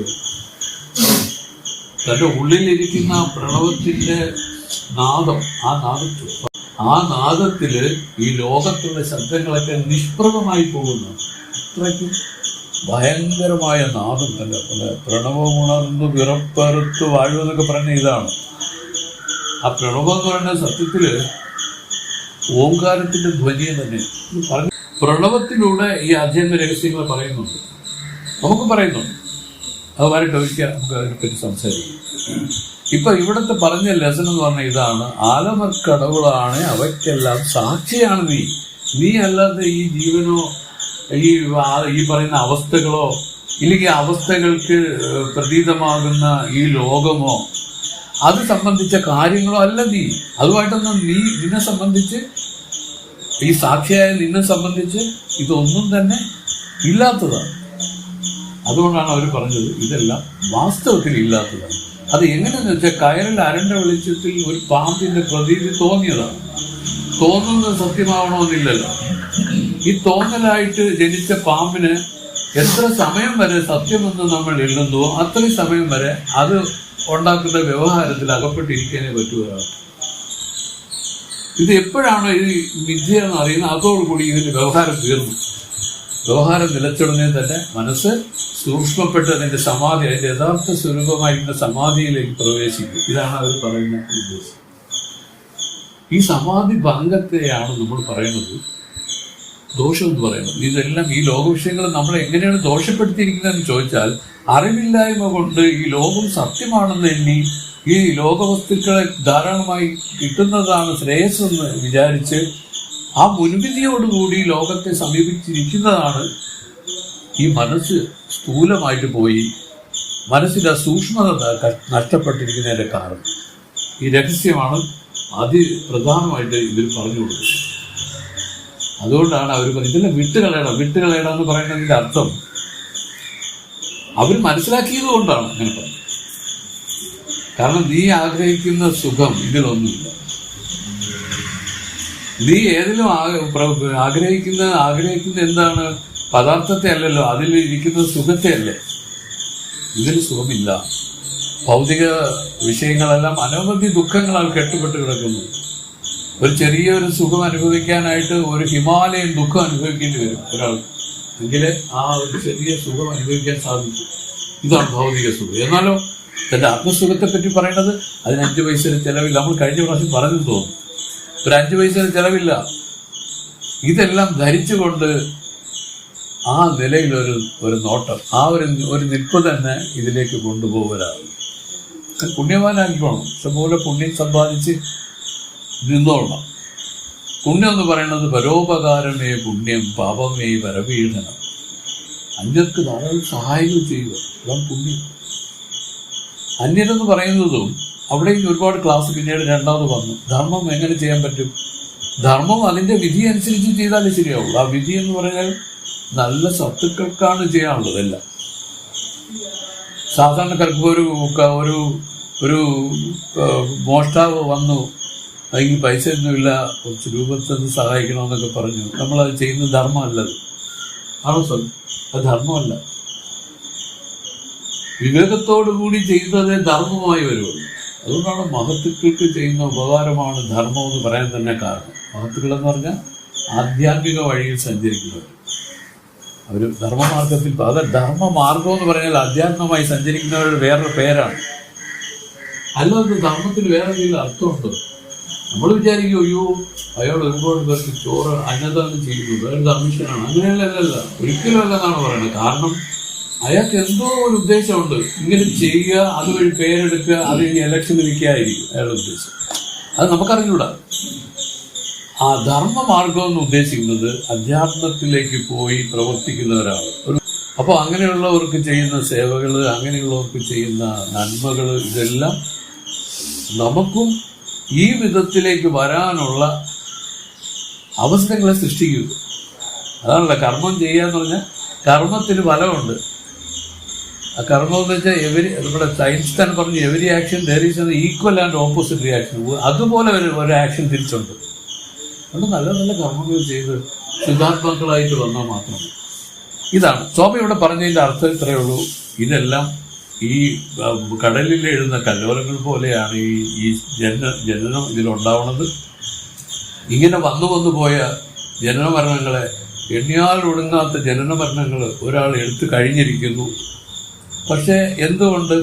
തന്റെ ഉള്ളിലിരിക്കുന്ന പ്രണവത്തിന്റെ നാദം, ആ നാദത്തില് ഈ ലോകത്തുള്ള ശബ്ദങ്ങളൊക്കെ നിഷ്പ്രഭമായി പോകുന്നു. അത്രയ്ക്കും ഭയങ്കരമായ നാദം അല്ല. പ്രണവമുണർന്നു വിറപ്പറുത്ത് വാഴുമെന്നൊക്കെ പറഞ്ഞ ഇതാണ്. ആ പ്രണവം എന്ന് പറയുന്ന സത്യത്തില് ഓംകാരത്തിന്റെ ധ്വനിയെ തന്നെ പറഞ്ഞു. പ്രണവത്തിലൂടെ ഈ ആധ്യാത്മിക രഹസ്യങ്ങൾ പറയുന്നുണ്ട്, നമുക്ക് പറയുന്നുണ്ട്. അത് വരട്ടെ, ഒരിക്കൽ നമുക്ക് അതിനെപ്പറ്റി സംസാരിക്കും. ഇപ്പൊ ഇവിടുത്തെ പറഞ്ഞ ലെസൺ എന്ന് പറഞ്ഞ ഇതാണ്: ആലമർക്കടവുകളാണ്, അവയ്ക്കെല്ലാം സാക്ഷിയാണ് നീ. നീ അല്ലാതെ ഈ ജീവനോ ഈ പറയുന്ന അവസ്ഥകളോ ഇല്ലെങ്കിൽ അവസ്ഥകൾക്ക് പ്രതീതമാകുന്ന ഈ ലോകമോ അത് സംബന്ധിച്ച കാര്യങ്ങളോ അല്ല നീ. അതുമായിട്ടൊന്നും നിന്നെ സംബന്ധിച്ച്, ഈ സാക്ഷിയായ നിന്നെ സംബന്ധിച്ച് ഇതൊന്നും തന്നെ ഇല്ലാത്തതാണ്. അതുകൊണ്ടാണ് അവർ പറഞ്ഞത് ഇതെല്ലാം വാസ്തവത്തിൽ ഇല്ലാത്തതാണ്. അത് എങ്ങനെയെന്ന് വെച്ചാൽ, കയറിൽ അരണ്ട വെളിച്ചത്തിൽ ഒരു പാമ്പിന്റെ പ്രതീതി തോന്നിയതാണ്. തോന്നുന്നത് സത്യമാവണമെന്നില്ലല്ലോ. ഈ തോന്നലായിട്ട് ജനിച്ച പാമ്പിന് എത്ര സമയം വരെ സത്യമെന്ന് നമ്മൾ എഴുതുന്നുവോ അത്രയും സമയം വരെ അത് ഉണ്ടാക്കുന്ന വ്യവഹാരത്തിൽ അകപ്പെട്ടിരിക്കാനേ പറ്റുക. ഇത് എപ്പോഴാണോ ഈ വിദ്യ എന്ന് അറിയുന്നത് അതോടുകൂടി ഇതിന്റെ വ്യവഹാരം തീർന്നു. വ്യവഹാരം നിലച്ചുടനെ തന്നെ മനസ്സ് സൂക്ഷ്മപ്പെട്ട് അതിന്റെ സമാധി, അതിന്റെ യഥാർത്ഥ സ്വരൂപമായിട്ടുള്ള സമാധിയിലേക്ക് പ്രവേശിക്കും. ഇതാണ് അവർ പറയുന്ന ഉദ്ദേശം. ഈ സമാധി ഭംഗത്തെയാണ് നമ്മൾ പറയുന്നത് ദോഷം എന്ന് പറയുന്നത്. ഇതെല്ലാം ഈ ലോകവിഷയങ്ങൾ നമ്മളെ എങ്ങനെയാണ് ദോഷപ്പെടുത്തിയിരിക്കുന്നതെന്ന് ചോദിച്ചാൽ, അറിവില്ലായ്മ കൊണ്ട് ഈ ലോകം സത്യമാണെന്ന് എണ്ണി ഈ ലോകവസ്തുക്കളെ ധാരാളമായി കിട്ടുന്നതാണ് ശ്രേയസ്സെന്ന് വിചാരിച്ച് ആ മുൻവിധിയോടുകൂടി ലോകത്തെ സമീപിച്ചിരിക്കുന്നതാണ് ഈ മനസ്സ് സ്ഥൂലമായിട്ട് പോയി മനസ്സിന്റെ സൂക്ഷ്മത നഷ്ടപ്പെട്ടിരിക്കുന്നതിന്റെ കാരണം. ഈ രഹസ്യമാണ് അതിപ്രധാനമായിട്ട് ഇവർ പറഞ്ഞു കൊടുക്കുന്നത്. അതുകൊണ്ടാണ് അവർ പറഞ്ഞത് ഇതെല്ലാം വിട്ടുകളയണം എന്ന് പറയുന്നതിന്റെ അർത്ഥം അവർ മനസ്സിലാക്കിയത് കൊണ്ടാണ് അങ്ങനെ പറഞ്ഞത്. കാരണം നീ ആഗ്രഹിക്കുന്ന സുഖം ഇതിലൊന്നുമില്ല. നീ ഏതിലും ആഗ്രഹിക്കുന്ന എന്താണ്? പദാർത്ഥത്തെ അല്ലല്ലോ, അതിൽ ഇരിക്കുന്ന സുഖത്തെ അല്ലേ. ഇതിൽ സുഖമില്ല. ഭൗതിക വിഷയങ്ങളെല്ലാം അനവധി ദുഃഖങ്ങളാൽ കെട്ടുപെട്ട് കിടക്കുന്നു. ഒരു ചെറിയൊരു സുഖം അനുഭവിക്കാനായിട്ട് ഒരു ഹിമാലയൻ ദുഃഖം അനുഭവിക്കേണ്ടി വരും ഒരാൾ, എങ്കിലേ ആ ഒരു ചെറിയ സുഖം അനുഭവിക്കാൻ സാധിക്കും. ഇതാണ് ഭൗതിക സുഖം. എന്നാലോ തന്റെ ആത്മസുഖത്തെ പറ്റി പറയുന്നത് അതിന് 5 പൈസയുടെ ചെലവില്ല. നമ്മൾ കഴിഞ്ഞ പ്രാവശ്യം പറഞ്ഞു തോന്നും, ഒരു 5 പൈസയുടെ ചെലവില്ല. ഇതെല്ലാം ധരിച്ചുകൊണ്ട് ആ നിലയിൽ ഒരു നോട്ടം, ആ ഒരു നിൽപ്പ് തന്നെ ഇതിലേക്ക് കൊണ്ടുപോകലാണ്. പുണ്യവാനാക്കിക്കോണം, ഇഷ്ടംപോലെ പുണ്യം സമ്പാദിച്ച് നിന്നോളണം. പുണ്യം എന്ന് പറയുന്നത് പരോപകാരമേ പുണ്യം, പാപമേ പരപീഡനം. അന്യർക്ക് ധാരാളം സഹായങ്ങൾ ചെയ്യുക, അതാണ് പുണ്യം. അന്യരെന്ന് പറയുന്നതും അവിടെയും ഒരുപാട് ക്ലാസ് പിന്നീട് രണ്ടാമത് വന്നു. ധർമ്മം എങ്ങനെ ചെയ്യാൻ പറ്റും? ധർമ്മം അതിന്റെ വിധി അനുസരിച്ച് ചെയ്താലേ ശരിയാവുള്ളൂ. ആ വിധി എന്ന് പറഞ്ഞാൽ നല്ല സത്തുക്കൾക്കാണ് ചെയ്യാനുള്ളത്. എല്ലാം സാധാരണക്കാർക്ക് ഒരു മോഷ്ടാവ് വന്നു, അതിന് പൈസ ഒന്നുമില്ല, കുറച്ച് രൂപത്തിൽ സഹായിക്കണമെന്നൊക്കെ പറഞ്ഞു. നമ്മളത് ചെയ്യുന്ന ധർമ്മമല്ലത്. ആണോ സർ? അത് ധർമ്മമല്ല. വിവേകത്തോടുകൂടി ചെയ്യുന്നതേ ധർമ്മമായി വരുള്ളൂ. അതുകൊണ്ടാണ് മഹത്തുക്കൾക്ക് ചെയ്യുന്ന ഉപകാരമാണ് ധർമ്മം എന്ന് പറയാൻ തന്നെ കാരണം. മഹത്തുക്കൾ എന്ന് പറഞ്ഞാൽ ആധ്യാത്മിക വഴിയിൽ സഞ്ചരിക്കുന്നവർ. അവർ ധർമ്മമാർഗത്തിൽ, അത് ധർമ്മമാർഗം എന്ന് പറഞ്ഞാൽ അധ്യാത്മമായി സഞ്ചരിക്കുന്നവരുടെ വേറൊരു പേരാണ്. അല്ലാതെ ധർമ്മത്തിന് വേറെ എന്തെങ്കിലും അർത്ഥമുണ്ടോ? നമ്മൾ വിചാരിക്കും അയ്യോ അയാൾ ഒരുപാട് പേർക്ക് ചോറ് അന്നദാനം ചെയ്യുന്നു, വേറെ ധർമ്മിഷ്ഠനാണ്. അങ്ങനെയല്ലല്ല, ഒരിക്കലും അല്ലെന്നാണ് പറയുന്നത്. കാരണം അയാൾക്ക് എന്തോ ഒരു ഉദ്ദേശമുണ്ട്, ഇങ്ങനെ ചെയ്യുക, അതുവഴി പേരെടുക്കുക, അത് ഇനി ഇലക്ഷൻ നിൽക്കായിരിക്കും അയാളുടെ ഉദ്ദേശം. അത് നമുക്കറിഞ്ഞൂടാ. ആ ധർമ്മമാർഗം എന്ന് ഉദ്ദേശിക്കുന്നത് അധ്യാത്മത്തിലേക്ക് പോയി പ്രവർത്തിക്കുന്നവരാണ്. അപ്പോൾ അങ്ങനെയുള്ളവർക്ക് ചെയ്യുന്ന സേവകൾ, അങ്ങനെയുള്ളവർക്ക് ചെയ്യുന്ന നന്മകൾ, ഇതെല്ലാം നമുക്കും ഈ വിധത്തിലേക്ക് വരാനുള്ള അവസരങ്ങളെ സൃഷ്ടിക്കുക. അതാണല്ലോ കർമ്മം ചെയ്യാന്ന് പറഞ്ഞാൽ. കർമ്മത്തിന് ഫലമുണ്ട്. ആ കർമ്മം എന്ന് വെച്ചാൽ നമ്മുടെ സയൻസ് തന്നെ പറഞ്ഞു, every action there is equal and opposite reaction. അതുപോലെ ഒരു ആക്ഷൻ തിരിച്ചുണ്ട്. അതുകൊണ്ട് നല്ല നല്ല കർമ്മങ്ങൾ ചെയ്ത് ശുദ്ധാത്മാക്കളായിട്ട് വന്നാൽ മാത്രം. ഇതാണ് സ്വാമി ഇവിടെ പറഞ്ഞതിൻ്റെ അർത്ഥം. ഇത്രയേ ഉള്ളൂ. ഇതെല്ലാം ഈ കടലിൽ എഴുതുന്ന കല്ലോലങ്ങൾ പോലെയാണ് ഈ ജനനം ഇതിലുണ്ടാവുന്നത്. ഇങ്ങനെ വന്നു പോയ ജനന മരണങ്ങളെ എണ്ണിയാൽ ഒടുങ്ങാത്ത ജനന മരണങ്ങൾ ഒരാൾ എടുത്തു കഴിഞ്ഞിരിക്കുന്നു. പക്ഷെ എന്തുകൊണ്ട്?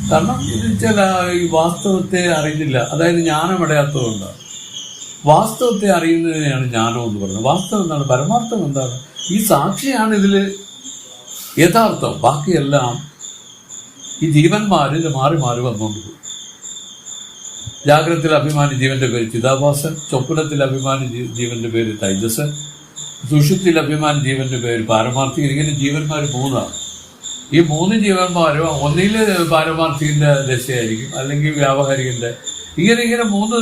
കാരണം ഇത് ചില ഈ വാസ്തവത്തെ അറിയുന്നില്ല, അതായത് ജ്ഞാനമടയാത്തതുകൊണ്ടാണ്. വാസ്തവത്തെ അറിയുന്നതിനെയാണ് ജ്ഞാനം എന്ന് പറയുന്നത്. വാസ്തവം എന്താണ്? പരമാർത്ഥം എന്താണ്? ഈ സാക്ഷിയാണ് ഇതിൽ യഥാർത്ഥം. ബാക്കിയെല്ലാം ഈ ജീവന്മാരിൽ മാറി മാറി വന്നുകൊണ്ട് പോകും. ജാഗ്രതത്തിൽ അഭിമാനി ജീവന്റെ പേര് ചിതാഭാസൻ, സ്വപ്നത്തിൽ അഭിമാനി ജീവന്റെ പേര് തൈജസൻ, സുഷുപ്തിയിൽ അഭിമാനി ജീവന്റെ പേര് പാരമാർത്ഥികൻ. ഇങ്ങനെ ജീവന്മാർ മൂന്നാണ്. ഈ മൂന്ന് ജീവന്മാരും ഒന്നിൽ പാരമാർത്ഥികന്റെ ദശയായിരിക്കും, അല്ലെങ്കിൽ വ്യാവഹാരികന്റെ. ഇങ്ങനെ മൂന്ന്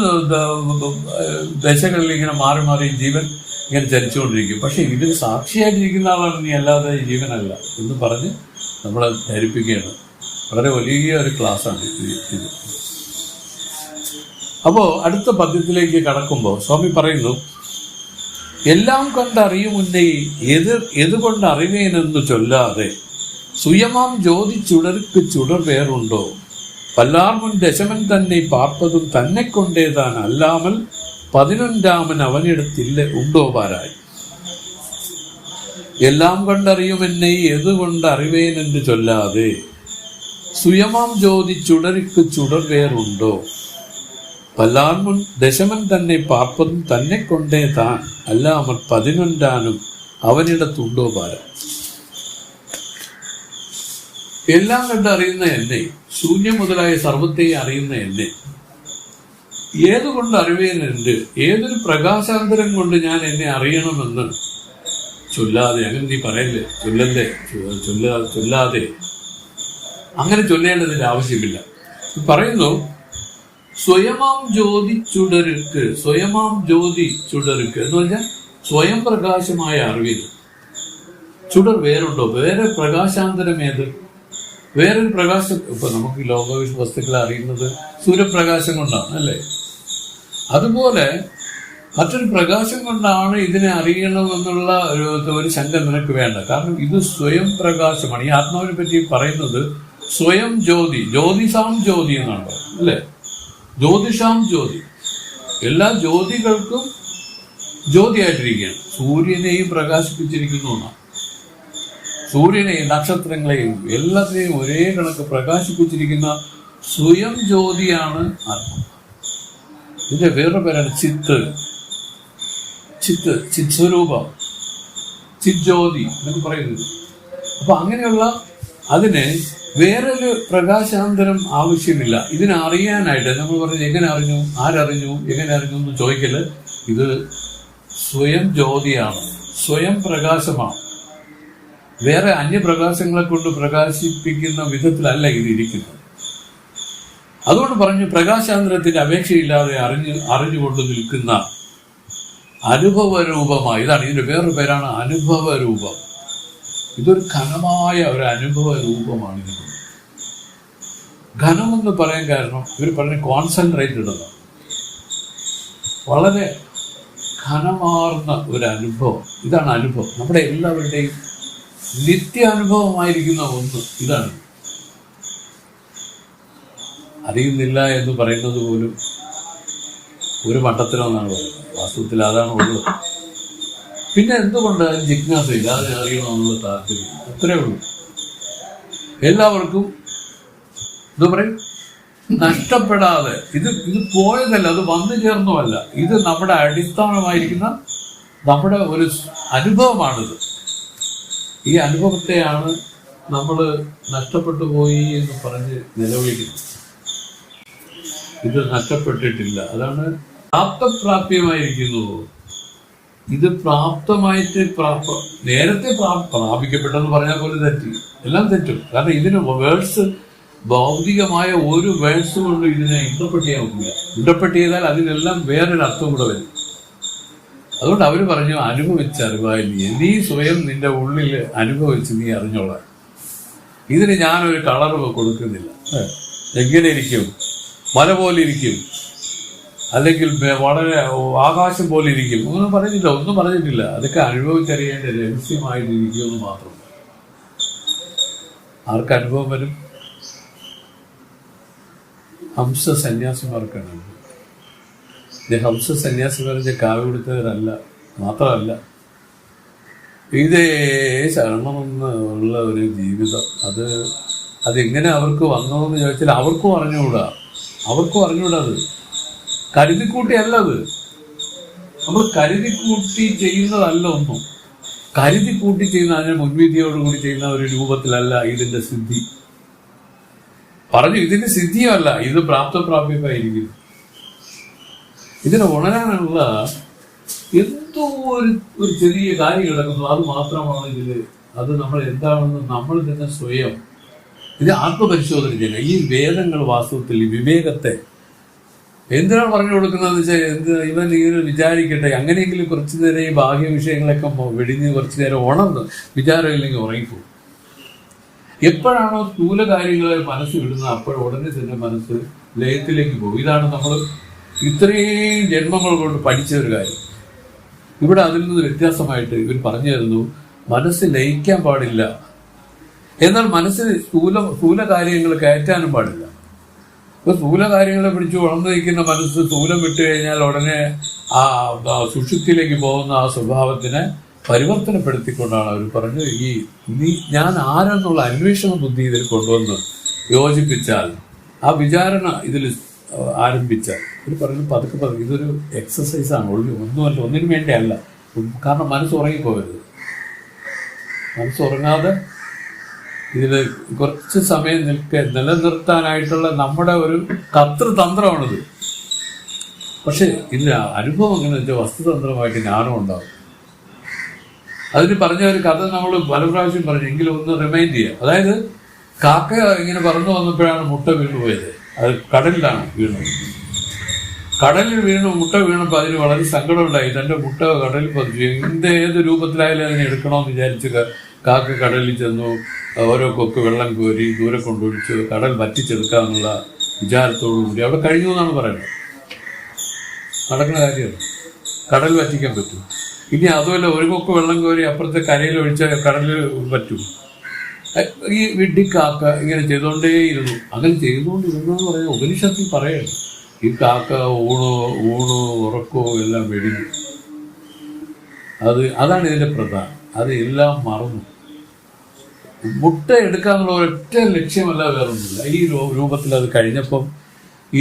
ദശകളിൽ ഇങ്ങനെ മാറി മാറി ജീവൻ ഇങ്ങനെ ചലിച്ചുകൊണ്ടിരിക്കും. പക്ഷെ ഇതിന് സാക്ഷിയായിട്ടിരിക്കുന്ന ആളാണ് നീ, അല്ലാതെ ജീവനല്ല എന്ന് പറഞ്ഞ് നമ്മളെ ധരിപ്പിക്കുകയാണ്. വളരെ വലിയ ഒരു ക്ലാസ്സാണ് ഇത്. അപ്പോ അടുത്ത പദ്യത്തിലേക്ക് കടക്കുമ്പോൾ സ്വാമി പറയുന്നു, എല്ലാം കണ്ടറിയും മുന്നേ എതുകൊണ്ട് അറിവേനെന്ന് ചൊല്ലാതെ സുയമാം ജ്യോതി ചുടർക്ക് ചുടർ വേറുണ്ടോ, പല്ലാർമുൻ ദശമൻ തന്നെ പാർപ്പതും തന്നെ കൊണ്ടേതാൻ അല്ലാമൽ 11 അവനിടത്തില്ല ഉണ്ടോ പാരായി. എല്ലാം കണ്ടറിയുമെന്നെ എതുകൊണ്ട് അറിവേനെന്ന് ചൊല്ലാതെ സുയമാം ജ്യോതി ചുടർക്ക് ചുടർ വേറുണ്ടോ, പല്ലാർമുൻ ദശമൻ തന്നെ പാർപ്പതും തന്നെ കൊണ്ടേ താൻ അല്ലാമൽ 11 അവനിടത്തുണ്ടോ പാരായി. എല്ലാം കണ്ടറിയുന്ന എന്നെ, ശൂന്യം മുതലായ സർവത്തെയും അറിയുന്ന എന്നെ ഏതുകൊണ്ട് അറിവേനുണ്ട്, ഏതൊരു പ്രകാശാന്തരം കൊണ്ട് ഞാൻ എന്നെ അറിയണമെന്ന് ചൊല്ലാതെ. അങ്ങനെ നീ പറയല്ലേ, ചൊല്ലാതെ അങ്ങനെ ചൊല്ലേണ്ടതിന്റെ ആവശ്യമില്ല. പറയുന്നു, സ്വയമാം ജ്യോതി ചുടരുക്ക്. സ്വയമാം ജ്യോതി ചുടരുക്ക് എന്ന് പറഞ്ഞാൽ സ്വയം പ്രകാശമായ അറിവിന് ചുടർ വേറുണ്ടോ? വേറെ പ്രകാശാന്തരം ഏത്? വേറൊരു പ്രകാശം. ഇപ്പൊ നമുക്ക് ലോക വസ്തുക്കളെ അറിയുന്നത് സൂര്യപ്രകാശം കൊണ്ടാണ്, അല്ലേ? അതുപോലെ മറ്റൊരു പ്രകാശം കൊണ്ടാണ് ഇതിനെ അറിയണമെന്നുള്ള ഒരു ശങ്ക നിനക്ക് വേണ്ട. കാരണം ഇത് സ്വയം പ്രകാശമാണ്. ഈ ആത്മാവിനെ പറ്റി പറയുന്നത് സ്വയം ജ്യോതി, ജ്യോതിഷാം ജ്യോതി എന്നാണ് പറയുന്നത്, അല്ലേ? ജ്യോതിഷാം ജ്യോതി, എല്ലാ ജ്യോതികൾക്കും ജ്യോതിയായിട്ടിരിക്കുകയാണ്. സൂര്യനെയും പ്രകാശിപ്പിച്ചിരിക്കുന്നു എന്നാണ്. സൂര്യനെയും നക്ഷത്രങ്ങളെയും എല്ലാത്തിനെയും ഒരേ കണക്ക് പ്രകാശിപ്പിച്ചിരിക്കുന്ന സ്വയം ജ്യോതിയാണ് ആത്മ. ഇതിന്റെ വേറൊരു പേരാണ് ചിത്ത്. ചിത്സ്വരൂപം, ചിജ്യോതി എന്നൊക്കെ പറയുന്നത്. അപ്പൊ അങ്ങനെയുള്ള അതിന് വേറൊരു പ്രകാശാന്തരം ആവശ്യമില്ല. ഇതിനെ അറിയാനായിട്ട് നമ്മൾ പറഞ്ഞത് എങ്ങനെ അറിഞ്ഞു, ആരറിഞ്ഞു, എങ്ങനെ അറിഞ്ഞു എന്ന് ചോദിക്കല്. ഇത് സ്വയം ജ്യോതിയാണ്, സ്വയം പ്രകാശമാണ്. വേറെ അന്യപ്രകാശങ്ങളെ കൊണ്ട് പ്രകാശിപ്പിക്കുന്ന വിധത്തിലല്ല ഇത് ഇരിക്കുന്നത്. അതുകൊണ്ട് പറഞ്ഞു, പ്രകാശാന്തരത്തിന്റെ അപേക്ഷയില്ലാതെ അറിഞ്ഞുകൊണ്ട് നിൽക്കുന്ന അനുഭവരൂപമായി. ഇതാണ് ഇതിന്റെ വേറൊരു പേരാണ് അനുഭവരൂപം. ഇതൊരു ഘനമായ ഒരു അനുഭവ രൂപമാണ് ഇത്. ഘനമെന്ന് പറയാൻ കാരണം ഇവർ പറഞ്ഞ കോൺസെൻട്രേറ്റഡ് എന്നാണ്. വളരെ ഘനമാർന്ന ഒരു അനുഭവം. ഇതാണ് അനുഭവം. നമ്മുടെ എല്ലാവരുടെയും നിത്യാനുഭവമായിരിക്കുന്ന ഒന്ന് ഇതാണ്. അറിയുന്നില്ല എന്ന് പറയുന്നത് പോലും ഒരു മട്ടത്തിലെന്നാണ് പറയുന്നത്. വാസ്തവത്തിൽ അതാണ് ഉള്ളത്. പിന്നെ എന്തുകൊണ്ട് ജിജ്ഞാസയില്ല, അത് അറിയണമെന്നുള്ള താല്പര്യം, അത്രേ ഉള്ളൂ. എല്ലാവർക്കും എന്താ പറയും, നഷ്ടപ്പെടാതെ. ഇത് പോയതല്ല, അത് വന്നു ചേർന്നുമല്ല. ഇത് നമ്മുടെ അടിസ്ഥാനമായിരിക്കുന്ന നമ്മുടെ ഒരു അനുഭവമാണിത്. ഈ അനുഭവത്തെയാണ് നമ്മൾ നഷ്ടപ്പെട്ടു പോയി എന്ന് പറഞ്ഞ് നിലവിളിക്കുന്നത്. ഇത് നഷ്ടപ്പെട്ടിട്ടില്ല, അതാണ് പ്രാപ്തപ്രാപ്യമായിരിക്കുന്നു. ഇത് പ്രാപ്തമായിട്ട് നേരത്തെ പ്രാപിക്കപ്പെട്ടെന്ന് പറഞ്ഞാൽ പോലും തെറ്റി, എല്ലാം തെറ്റും. കാരണം ഇതിന് വേർഡ്സ്, ഭൗതികമായ ഒരു വേർഡ്സ് കൊണ്ട് ഇതിനെ ഇന്റർപ്രറ്റ് ചെയ്യാൻ പറ്റില്ല. ഇന്റർപ്രറ്റ് ചെയ്താൽ അതിനെല്ലാം വേറൊരു അർത്ഥം കൂടെ വരും. അതുകൊണ്ട് അവർ പറഞ്ഞു, അനുഭവിച്ചറിവായില്ലേ, നീ സ്വയം നിന്റെ ഉള്ളിൽ അനുഭവിച്ച് നീ അറിഞ്ഞോളാം. ഇതിന് ഞാനൊരു കളറ് കൊടുക്കുന്നില്ല. എങ്ങനെ ഇരിക്കും, മല പോലെ ഇരിക്കും, അല്ലെങ്കിൽ വളരെ ആകാശം പോലെ ഇരിക്കും, ഒന്നും പറഞ്ഞിട്ടില്ല. അതൊക്കെ അനുഭവിച്ചറിയേണ്ട രഹസ്യമായിട്ടിരിക്കുമെന്ന് മാത്രം. ആർക്ക് അനുഭവം വരും? ഹംസ സന്യാസിമാർക്കാണ്. ഹംസ സന്യാസിമാരെ കാവ്യ കൊടുത്തവരല്ല, മാത്രമല്ല ഇതേ ശരണമെന്ന് ഉള്ള ഒരു ജീവിതം, അതെങ്ങനെ അവർക്ക് വന്നതെന്ന് ചോദിച്ചാൽ അവർക്കും അറിഞ്ഞുകൂടാ. അത് കരുതിക്കൂട്ടിയല്ല. അത് നമ്മൾ കരുതിക്കൂട്ടി ചെയ്യുന്നതല്ല. ഒന്നും കരുതിക്കൂട്ടി ചെയ്യുന്ന, അതിനെ മുൻവിധിയോടുകൂടി ചെയ്യുന്ന ഒരു രൂപത്തിലല്ല ഇതിന്റെ സിദ്ധി. പറഞ്ഞു ഇതിന്റെ സിദ്ധിയല്ല, ഇത് പ്രാപ്തപ്രാപ്യമായിരിക്കും. ഇതിനെ ഉണരാനുള്ള എന്തോ ഒരു ചെറിയ കാര്യം കിടക്കുന്നു. അത് മാത്രമാണ് ഇതില്. അത് നമ്മൾ എന്താണെന്ന് നമ്മൾ തന്നെ സ്വയം ഇത് ആത്മപരിശോധന ചെയ്യുക. ഈ വേദങ്ങൾ വാസ്തവത്തിൽ ഈ വിവേകത്തെ എന്തിനാണ് പറഞ്ഞു കൊടുക്കുന്നതെന്ന് വെച്ചാൽ, ഇവൻ ഇങ്ങനെ വിചാരിക്കട്ടെ, അങ്ങനെയെങ്കിലും കുറച്ചു നേരം ഈ ബാഹ്യ വിഷയങ്ങളൊക്കെ വെടിഞ്ഞ് കുറച്ചു നേരം ഉണർന്ന് വിചാരമില്ലെങ്കിൽ ഉറങ്ങിപ്പോകും. എപ്പോഴാണോ സ്ഥൂല കാര്യങ്ങളെ മനസ്സ് വിടുന്നത് അപ്പോൾ ഉടനെ തന്നെ മനസ്സ് ലയത്തിലേക്ക് പോകും. ഇതാണ് നമ്മൾ ഇത്രയും ജന്മങ്ങൾ കൊണ്ട് പഠിച്ച ഒരു കാര്യം. ഇവിടെ അതിൽ നിന്ന് വ്യത്യാസമായിട്ട് ഇവർ പറഞ്ഞു തരുന്നു, മനസ്സ് ലയിക്കാൻ പാടില്ല, എന്നാൽ മനസ്സിൽ സ്ഥൂല കാര്യങ്ങൾ കയറ്റാനും പാടില്ല. ഇപ്പൊ സ്ഥൂല കാര്യങ്ങളെ പിടിച്ച് ഉണർന്നു നിൽക്കുന്ന മനസ്സ് സ്ഥൂലം വിട്ടു കഴിഞ്ഞാൽ ഉടനെ ആ സുഷുപ്തിയിലേക്ക് പോകുന്ന ആ സ്വഭാവത്തിനെ പരിവർത്തനപ്പെടുത്തിക്കൊണ്ടാണ് അവർ പറഞ്ഞത്, ഞാൻ ആരെന്നുള്ള അന്വേഷണ ബുദ്ധി ഇതിൽ കൊണ്ടുവന്ന് യോജിപ്പിച്ചാൽ, ആ വിചാരണ ഇതിൽ ആരംഭിച്ചാൽ, ഇവർ പറഞ്ഞു പതുക്കെ ഇതൊരു എക്സസൈസാണ്, ഒന്നുമല്ല, ഒന്നിനു വേണ്ടിയല്ല. കാരണം മനസ്സുറങ്ങിപ്പോകരുത്. മനസ്സുറങ്ങാതെ ഇതിൽ കുറച്ച് സമയം നിലനിർത്താനായിട്ടുള്ള നമ്മുടെ ഒരു കർത്തൃതന്ത്രമാണിത്. പക്ഷെ ഇതിന് അനുഭവം എങ്ങനെ വെച്ചാൽ വസ്തുതന്ത്രമായിട്ട് ജ്ഞാനം ഉണ്ടാവും. അതിന് പറഞ്ഞ ഒരു കഥ നമ്മൾ പല പ്രാവശ്യം പറഞ്ഞു, എങ്കിലും ഒന്ന് റിമൈൻഡ് ചെയ്യാം. അതായത് കാക്ക ഇങ്ങനെ പറന്നു വന്നപ്പോഴാണ് മുട്ട വീണുപോയത്. അത് കടലിലാണ് വീണത്. കടലിൽ മുട്ട വീണപ്പോൾ അതിന് വളരെ സങ്കടമുണ്ടായി. തന്റെ മുട്ട കടലിൽ പതിച്ചു. ഏത് രൂപത്തിലായാലും അതിനെ എടുക്കണമെന്ന് വിചാരിച്ച് കാക്ക കടലിൽ ചെന്നു. ഓരോ കൊക്ക് വെള്ളം കോരി ദൂരെ കൊണ്ടൊഴിച്ച് കടൽ വറ്റിച്ചെടുക്കാന്നുള്ള വിചാരത്തോടു കൂടി അവിടെ കഴിഞ്ഞു എന്നാണ് പറയുന്നത്. നടക്കുന്ന കാര്യമാണ്. കടൽ വറ്റിക്കാൻ പറ്റും. ഇനി അതുമല്ല, ഒരു കൊക്ക് വെള്ളം കോരി അപ്പുറത്തെ കരയിൽ ഒഴിച്ചാൽ കടലിൽ പറ്റും. ഈ വിഡ്ഢിക്കാക്ക ഇങ്ങനെ ചെയ്തുകൊണ്ടേയിരുന്നു. അങ്ങനെ ചെയ്തുകൊണ്ടിരുന്നെന്ന് പറയാൻ ഉപനിഷത്തിൽ പറയണം. ഈ കാക്ക ഊണോ ഉറക്കോ എല്ലാം വെടിഞ്ഞു. അതാണ് ഇതിന്റെ പ്രധാനം. അത് എല്ലാം മറന്നു. മുട്ട എടുക്കാന്നുള്ള ഒരൊറ്റ ലക്ഷ്യമല്ല, വേറൊന്നുമില്ല. ഈ രൂപത്തിൽ അത് കഴിഞ്ഞപ്പം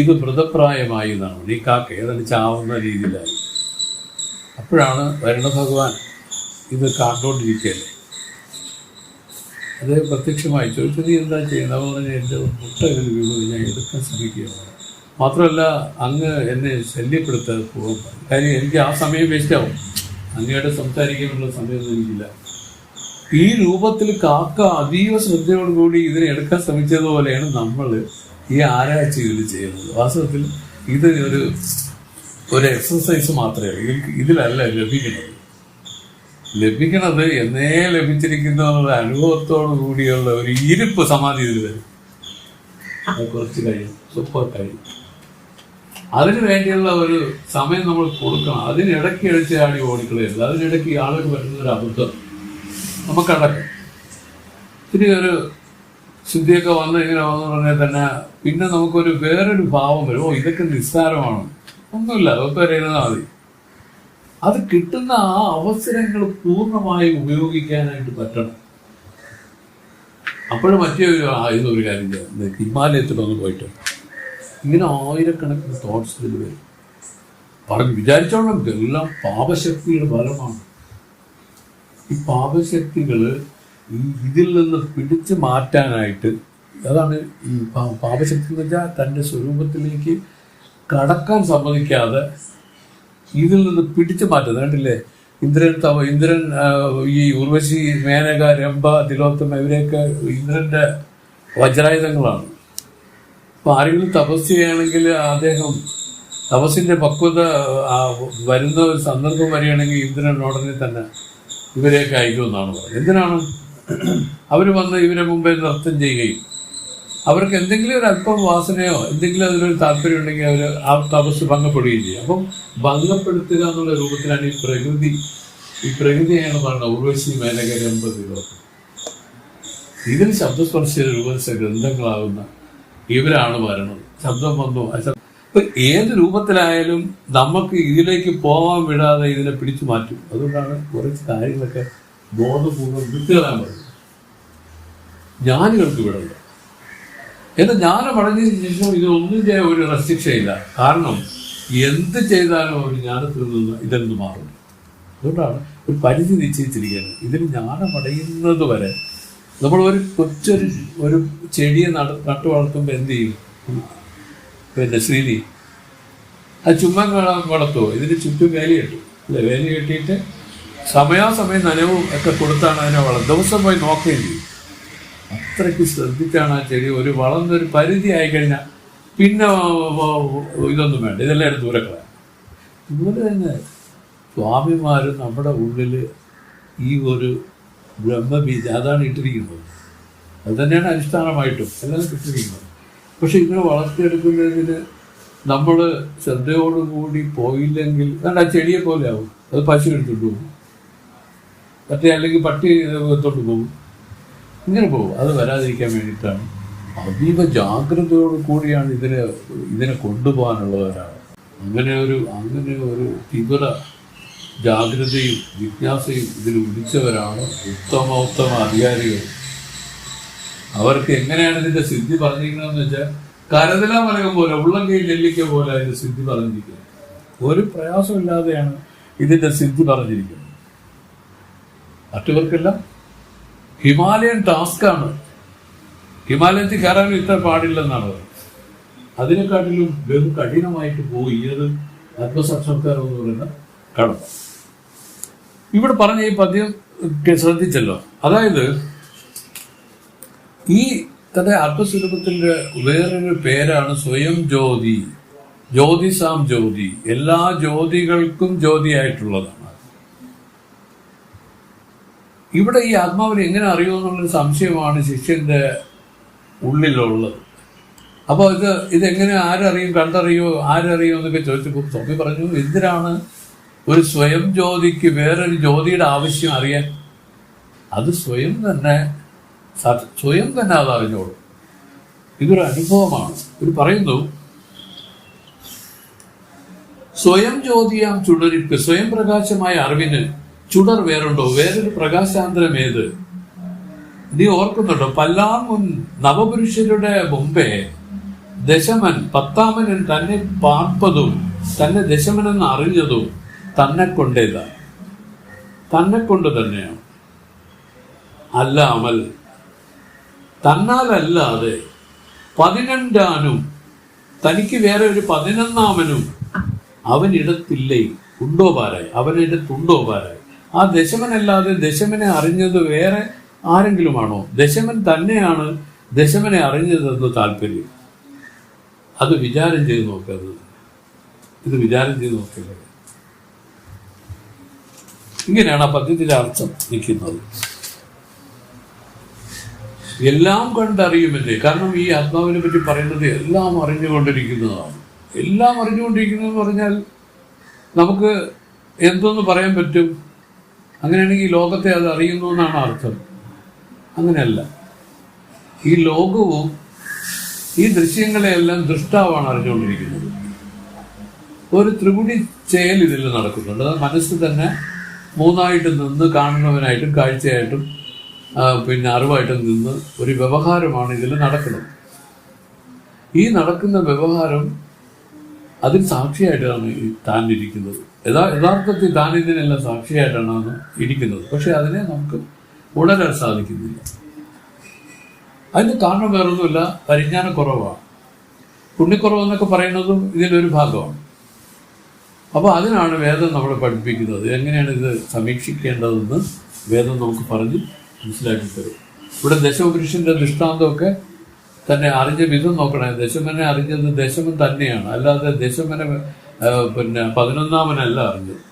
ഇത് മൃതപ്രായമായി എന്നാണ്. ഈ കാക്ക ഏതാണ്ട് ചാവുന്ന രീതിയിലായി. അപ്പോഴാണ് വരുണ ഭഗവാൻ ഇത് കണ്ടുകൊണ്ടിരിക്കുകയല്ലേ, അദ്ദേഹം പ്രത്യക്ഷമായി ചോദിച്ചു, നീ എന്താ ചെയ്യുന്നത്? അവർ പറഞ്ഞാൽ എൻ്റെ മുട്ട ഇതിൽ വീണു, ഞാൻ എടുക്കാൻ ശ്രമിക്കുകയാണ്. മാത്രമല്ല അങ്ങ് എന്നെ ശല്യപ്പെടുത്താതെ പോകും. കാര്യം എനിക്ക് ആ സമയം വേസ്റ്റാവും. അങ്ങയുടെ സംസാരിക്കാനുള്ള സമയമൊന്നും എനിക്കില്ല. ഈ രൂപത്തിൽ കാക്ക അതീവ ശ്രദ്ധയോടുകൂടി ഇതിനെ എടുക്കാൻ ശ്രമിച്ചതുപോലെയാണ് നമ്മൾ ഈ ആരാഴ്ച ഇതിൽ ചെയ്യുന്നത്. വാസ്തവത്തിൽ ഇത് ഒരു എക്സസൈസ് മാത്രമേ ഇതിലല്ല ലഭിക്കണത് എന്നേ ലഭിച്ചിരിക്കുന്ന അനുഭവത്തോടു കൂടിയുള്ള ഒരു ഇരിപ്പ് സമാധി ഇതിൽ വരും. അത് കുറച്ച് കഴിയും, സൂപ്പർ കഴിയും. അതിനു വേണ്ടിയുള്ള ഒരു സമയം നമ്മൾ കൊടുക്കണം. അതിനിടയ്ക്ക് അടിച്ച് ആടി ഓടിക്കളയരുത്. അതിനിടയ്ക്ക് ആളുകൾ വരുന്നൊരു അബദ്ധം നമുക്കടക്കാം. ഇത്തിരി ഒരു ശുദ്ധിയൊക്കെ ഇങ്ങനെ വന്നു പറഞ്ഞാൽ തന്നെ പിന്നെ നമുക്കൊരു വേറൊരു ഭാവം വരും. ഇതൊക്കെ നിസ്സാരമാണ്, ഒന്നുമില്ല, അതൊക്കെ അറിയുന്നതാ മതി. അത് കിട്ടുന്ന ആ അവസരങ്ങൾ പൂർണ്ണമായി ഉപയോഗിക്കാനായിട്ട് പറ്റണം. അപ്പോഴും ഇതൊരു കാര്യം ചെയ്യാം. ഹിമാലയത്തിലൊന്ന് പോയിട്ട് ഇങ്ങനെ ആയിരക്കണക്കിന് തോട്ട്സ് ഇതിൽ വരും. വിചാരിച്ചോളാം ഇതെല്ലാം പാപശക്തിയുടെ ഫലമാണ്. ഈ പാപശക്തികൾ ഇതിൽ നിന്ന് പിടിച്ചു മാറ്റാനായിട്ട്, അതാണ് ഈ പാപശക്തി എന്ന് വെച്ചാൽ തൻ്റെ സ്വരൂപത്തിലേക്ക് കടക്കാൻ സമ്മതിക്കാതെ ഇതിൽ നിന്ന് പിടിച്ചു മാറ്റുന്നത്. കണ്ടില്ലേ, ഇന്ദ്രൻ ഈ ഉർവശി, മേനക, രംഭ, തിലോത്തമ ഇവരെയൊക്കെ ഇന്ദ്രന്റെ വജ്രായുധങ്ങളാണ്. അപ്പൊ ആരെങ്കിലും തപസ് ചെയ്യുകയാണെങ്കിൽ അദ്ദേഹം തപസ്സിന്റെ പക്വത വരുന്ന ഒരു സന്ദർഭം വരികയാണെങ്കിൽ ഇന്ദ്രൻ ഉടനെ തന്നെ ഇവരെയൊക്കെ അയക്കുമെന്നാണ് പറയുന്നത്. എന്തിനാണ്? അവർ വന്ന് ഇവരെ മുമ്പേ നൃത്തം ചെയ്യുകയും അവർക്ക് എന്തെങ്കിലും ഒരു അല്പം വാസനയോ എന്തെങ്കിലും അതിലൊരു താല്പര്യം ഉണ്ടെങ്കിൽ അവർ ആ തപസ് ഭംഗപ്പെടുകയും ചെയ്യും. അപ്പം ഭംഗപ്പെടുത്തുക എന്നുള്ള രൂപത്തിലാണ് ഈ പ്രകൃതിയാണ് പറയുന്നത്. ഉർവശി, മേനക, രംഭ, തിലോത്തമ. ഇതിൽ ശബ്ദസ്പർശ രൂപസ്ഥ ഗ്രന്ഥങ്ങളാകുന്ന ഇവരാണ് വരണത്. ശബ്ദം വന്നു. ഇപ്പൊ ഏത് രൂപത്തിലായാലും നമുക്ക് ഇതിലേക്ക് പോകാൻ വിടാതെ ഇതിനെ പിടിച്ചു മാറ്റും. അതുകൊണ്ടാണ് കുറച്ച് കാര്യങ്ങളൊക്കെ ബോധപൂർവം വിട്ടുകളാൻ പറയും. ജ്ഞാനികൾക്ക് വിടല്ല. എന്നാൽ ജ്ഞാനം അടഞ്ഞതിന് ശേഷം ഇതിനൊന്നും ഒരു റെസ്ട്രിക്ഷയില്ല. കാരണം എന്ത് ചെയ്താലും ഒരു ജ്ഞാനത്തിൽ നിന്ന് ഇതിൽ നിന്ന് മാറും. അതുകൊണ്ടാണ് ഒരു പരിധി നിശ്ചയിച്ചിരിക്കുന്നത്. ഇതിന് ജ്ഞാനം അടയുന്നത് വരെ നമ്മൾ ഒരു ഒരു ചെടിയെ നട്ടു വളർത്തുമ്പോൾ എന്ത് ചെയ്യും? പിന്നെ ശ്രീനി അത് ചുമ്മാ വളർത്തുമോ? ഇതിന് ചുറ്റും വേലി കെട്ടും അല്ലെ? വേലി കെട്ടിയിട്ട് സമയാസമയം നനവും ഒക്കെ കൊടുത്താണ് അതിനെ ദിവസം പോയി നോക്കുകയും ചെയ്യും. അത്രയ്ക്ക് ശ്രദ്ധിച്ചാണ് ആ ചെടി ഒരു വളർന്നൊരു പരിധി ആയിക്കഴിഞ്ഞാൽ പിന്നെ ഇതൊന്നും വേണ്ട, ഇതെല്ലാം എടുത്ത് ദൂരക്കളയാം. ഇതുപോലെ തന്നെ സ്വാമിമാരും നമ്മുടെ ഉള്ളിൽ ഈ ഒരു ബ്രഹ്മബീജം അതാണ് ഇട്ടിരിക്കുന്നത്. അത് തന്നെയാണ് അടിസ്ഥാനമായിട്ടും എല്ലാം ഇട്ടിരിക്കുന്നത്. പക്ഷെ ഇതിനെ വളർത്തിയെടുക്കുന്നതിന് നമ്മൾ ശ്രദ്ധയോടുകൂടി പോയില്ലെങ്കിൽ ആ ചെടിയെ പോലെ ആവും. അത് പശു എടുത്തോണ്ട് പോകും, മറ്റേ അല്ലെങ്കിൽ പട്ടി എടുത്തോണ്ട് പോകും, ഇങ്ങനെ പോകും. അത് വരാതിരിക്കാൻ വേണ്ടിയിട്ടാണ് അതീവ ജാഗ്രതയോടു കൂടിയാണ് ഇതിനെ കൊണ്ടുപോകാനുള്ളവരാണ്. അങ്ങനെ ഒരു തീവ്ര ജാഗ്രതയും ജിജ്ഞാസയും ഇതിൽ ഉദിച്ചവരാണ് ഉത്തമ അധികാരികൾ. അവർക്ക് എങ്ങനെയാണ് ഇതിന്റെ സിദ്ധി പറഞ്ഞിരിക്കുന്നതെന്ന് വെച്ചാൽ കരതല മലകം പോലെ, ഉള്ളം കൈ നെല്ലിക്ക പോലെ അതിന്റെ സിദ്ധി പറഞ്ഞിരിക്കുന്നത്. ഒരു പ്രയാസമില്ലാതെയാണ് ഇതിന്റെ സിദ്ധി പറഞ്ഞിരിക്കുന്നത്. മറ്റവർക്കെല്ലാം ഹിമാലയൻ ടാസ്ക്കാണ്. ഹിമാലയത്തിൽ കയറാൻ ഇത്ര പാടില്ലെന്നാണ് പറയുന്നത്. അതിനെക്കാട്ടിലും വെറും കഠിനമായിട്ട് പോയി അത് ആത്മസാക്ഷാത്കാരം എന്ന് പറയുന്ന കടമ. ഇവിടെ പറഞ്ഞ ഈ പദ്യം ശ്രദ്ധിച്ചല്ലോ. അതായത് ഈ തന്റെ ആത്മസ്വരൂപത്തിന്റെ വേറൊരു പേരാണ് സ്വയം ജ്യോതി, ജ്യോതിസാം ജ്യോതി. എല്ലാ ജ്യോതികൾക്കും ജ്യോതിയായിട്ടുള്ളതാണ്. ഇവിടെ ഈ ആത്മാവിനെ എങ്ങനെ അറിയുമെന്നുള്ളൊരു സംശയമാണ് ശിഷ്യന്റെ ഉള്ളിലുള്ളത്. അപ്പോൾ ഇതെങ്ങനെ ആരറിയും, കണ്ടറിയോ, ആരറിയോ എന്നൊക്കെ ചോദിച്ചപ്പോൾ സ്വാമി പറഞ്ഞു, എന്തിനാണ് ഒരു സ്വയം ജ്യോതിക്ക് വേറൊരു ജ്യോതിയുടെ ആവശ്യം അറിയാൻ? അത് സ്വയം തന്നെ അത് അറിഞ്ഞോളൂ. ഇതൊരു അനുഭവമാണ്. ഇത് പറയുന്നു, സ്വയം ജ്യോതിയാം ചുടരിക്ക്, സ്വയം പ്രകാശമായ അറിവിന് ചുടർ വേറുണ്ടോ? വേറൊരു പ്രകാശാന്തരം ഏത്? നീ ഓർക്കുന്നുണ്ടോ? പല്ലാൻ മുൻ നവപുരുഷരുടെ മുമ്പേ ദശമൻ പത്താമനൻ തന്നെ പാർപ്പതും തന്നെ ദശമനെന്ന് അറിഞ്ഞതും തന്നെ കൊണ്ടേതാണ്, തന്നെ കൊണ്ട് തന്നെയാണ്. അല്ല അമൽ തന്നാലല്ലാതെ 12 തനിക്ക് വേറെ ഒരു 11 അവനിടത്തില്ലേ ഉണ്ടോ പാരായി, അവനിടത്തുണ്ടോ പാരായി. ആ ദശമനല്ലാതെ ദശമനെ അറിഞ്ഞത് വേറെ ആരെങ്കിലുമാണോ? ദശമൻ തന്നെയാണ് ദശമനെ അറിഞ്ഞതെന്ന് താല്പര്യം. അത് വിചാരം ചെയ്ത് നോക്കരുത്. ഇത് വിചാരം ചെയ്ത് നോക്കരുത്. ഇങ്ങനെയാണ് ആ പദ്യത്തിന്റെ അർത്ഥം നിൽക്കുന്നത്. എല്ലാം കണ്ടറിയുമല്ലേ. കാരണം ഈ ആത്മാവിനെ പറ്റി പറയുന്നത് എല്ലാം അറിഞ്ഞുകൊണ്ടിരിക്കുന്നതാണ്. എല്ലാം അറിഞ്ഞുകൊണ്ടിരിക്കുന്നതെന്ന് പറഞ്ഞാൽ നമുക്ക് എന്തൊന്ന് പറയാൻ പറ്റും? അങ്ങനെയാണെങ്കിൽ ലോകത്തെ അത് അറിയുന്നു എന്നാണ് അർത്ഥം. അങ്ങനെയല്ല. ഈ ലോകവും ഈ ദൃശ്യങ്ങളെയെല്ലാം ദൃഷ്ടാവാണ് അറിഞ്ഞുകൊണ്ടിരിക്കുന്നത്. ഒരു ത്രിപുടി ചേൽ ഇതിൽ നടക്കുന്നുണ്ട്. അത് മനസ്സ് തന്നെ 3ആയിട്ട് നിന്ന് കാണുന്നവനായിട്ടും കാഴ്ചയായിട്ടും പിന്നെ അറിവായിട്ടും നിന്ന് ഒരു വ്യവഹാരമാണ് ഇതിൽ നടക്കുന്നത്. ഈ നടക്കുന്ന വ്യവഹാരം അതിന് സാക്ഷിയായിട്ടാണ് താൻ ഇരിക്കുന്നത്. യഥാർത്ഥത്തിൽ താൻ ഇതിനെല്ലാം സാക്ഷിയായിട്ടാണ് ഇരിക്കുന്നത്. പക്ഷെ അതിനെ നമുക്ക് ഉണരാൻ സാധിക്കുന്നില്ല. അതിന് കാരണം വേറൊന്നുമില്ല, പരിജ്ഞാനക്കുറവാണ്. പുണ്യക്കുറവെന്നൊക്കെ പറയുന്നതും ഇതിലൊരു ഭാഗമാണ്. അപ്പോൾ അതിനാണ് വേദം നമ്മളെ പഠിപ്പിക്കുന്നത്. എങ്ങനെയാണ് ഇത് സമീക്ഷിക്കേണ്ടതെന്ന് വേദം നമുക്ക് പറഞ്ഞ് മനസ്സിലാക്കി തരും. ഇവിടെ ദശമപുരുഷന്റെ ദൃഷ്ടാന്തമൊക്കെ തന്നെ അറിഞ്ഞ വിധം നോക്കണേ. ദശമനെ അറിഞ്ഞത് ദശമൻ തന്നെയാണ്, അല്ലാതെ ദശമനെ പിന്നെ 11 അറിഞ്ഞത്.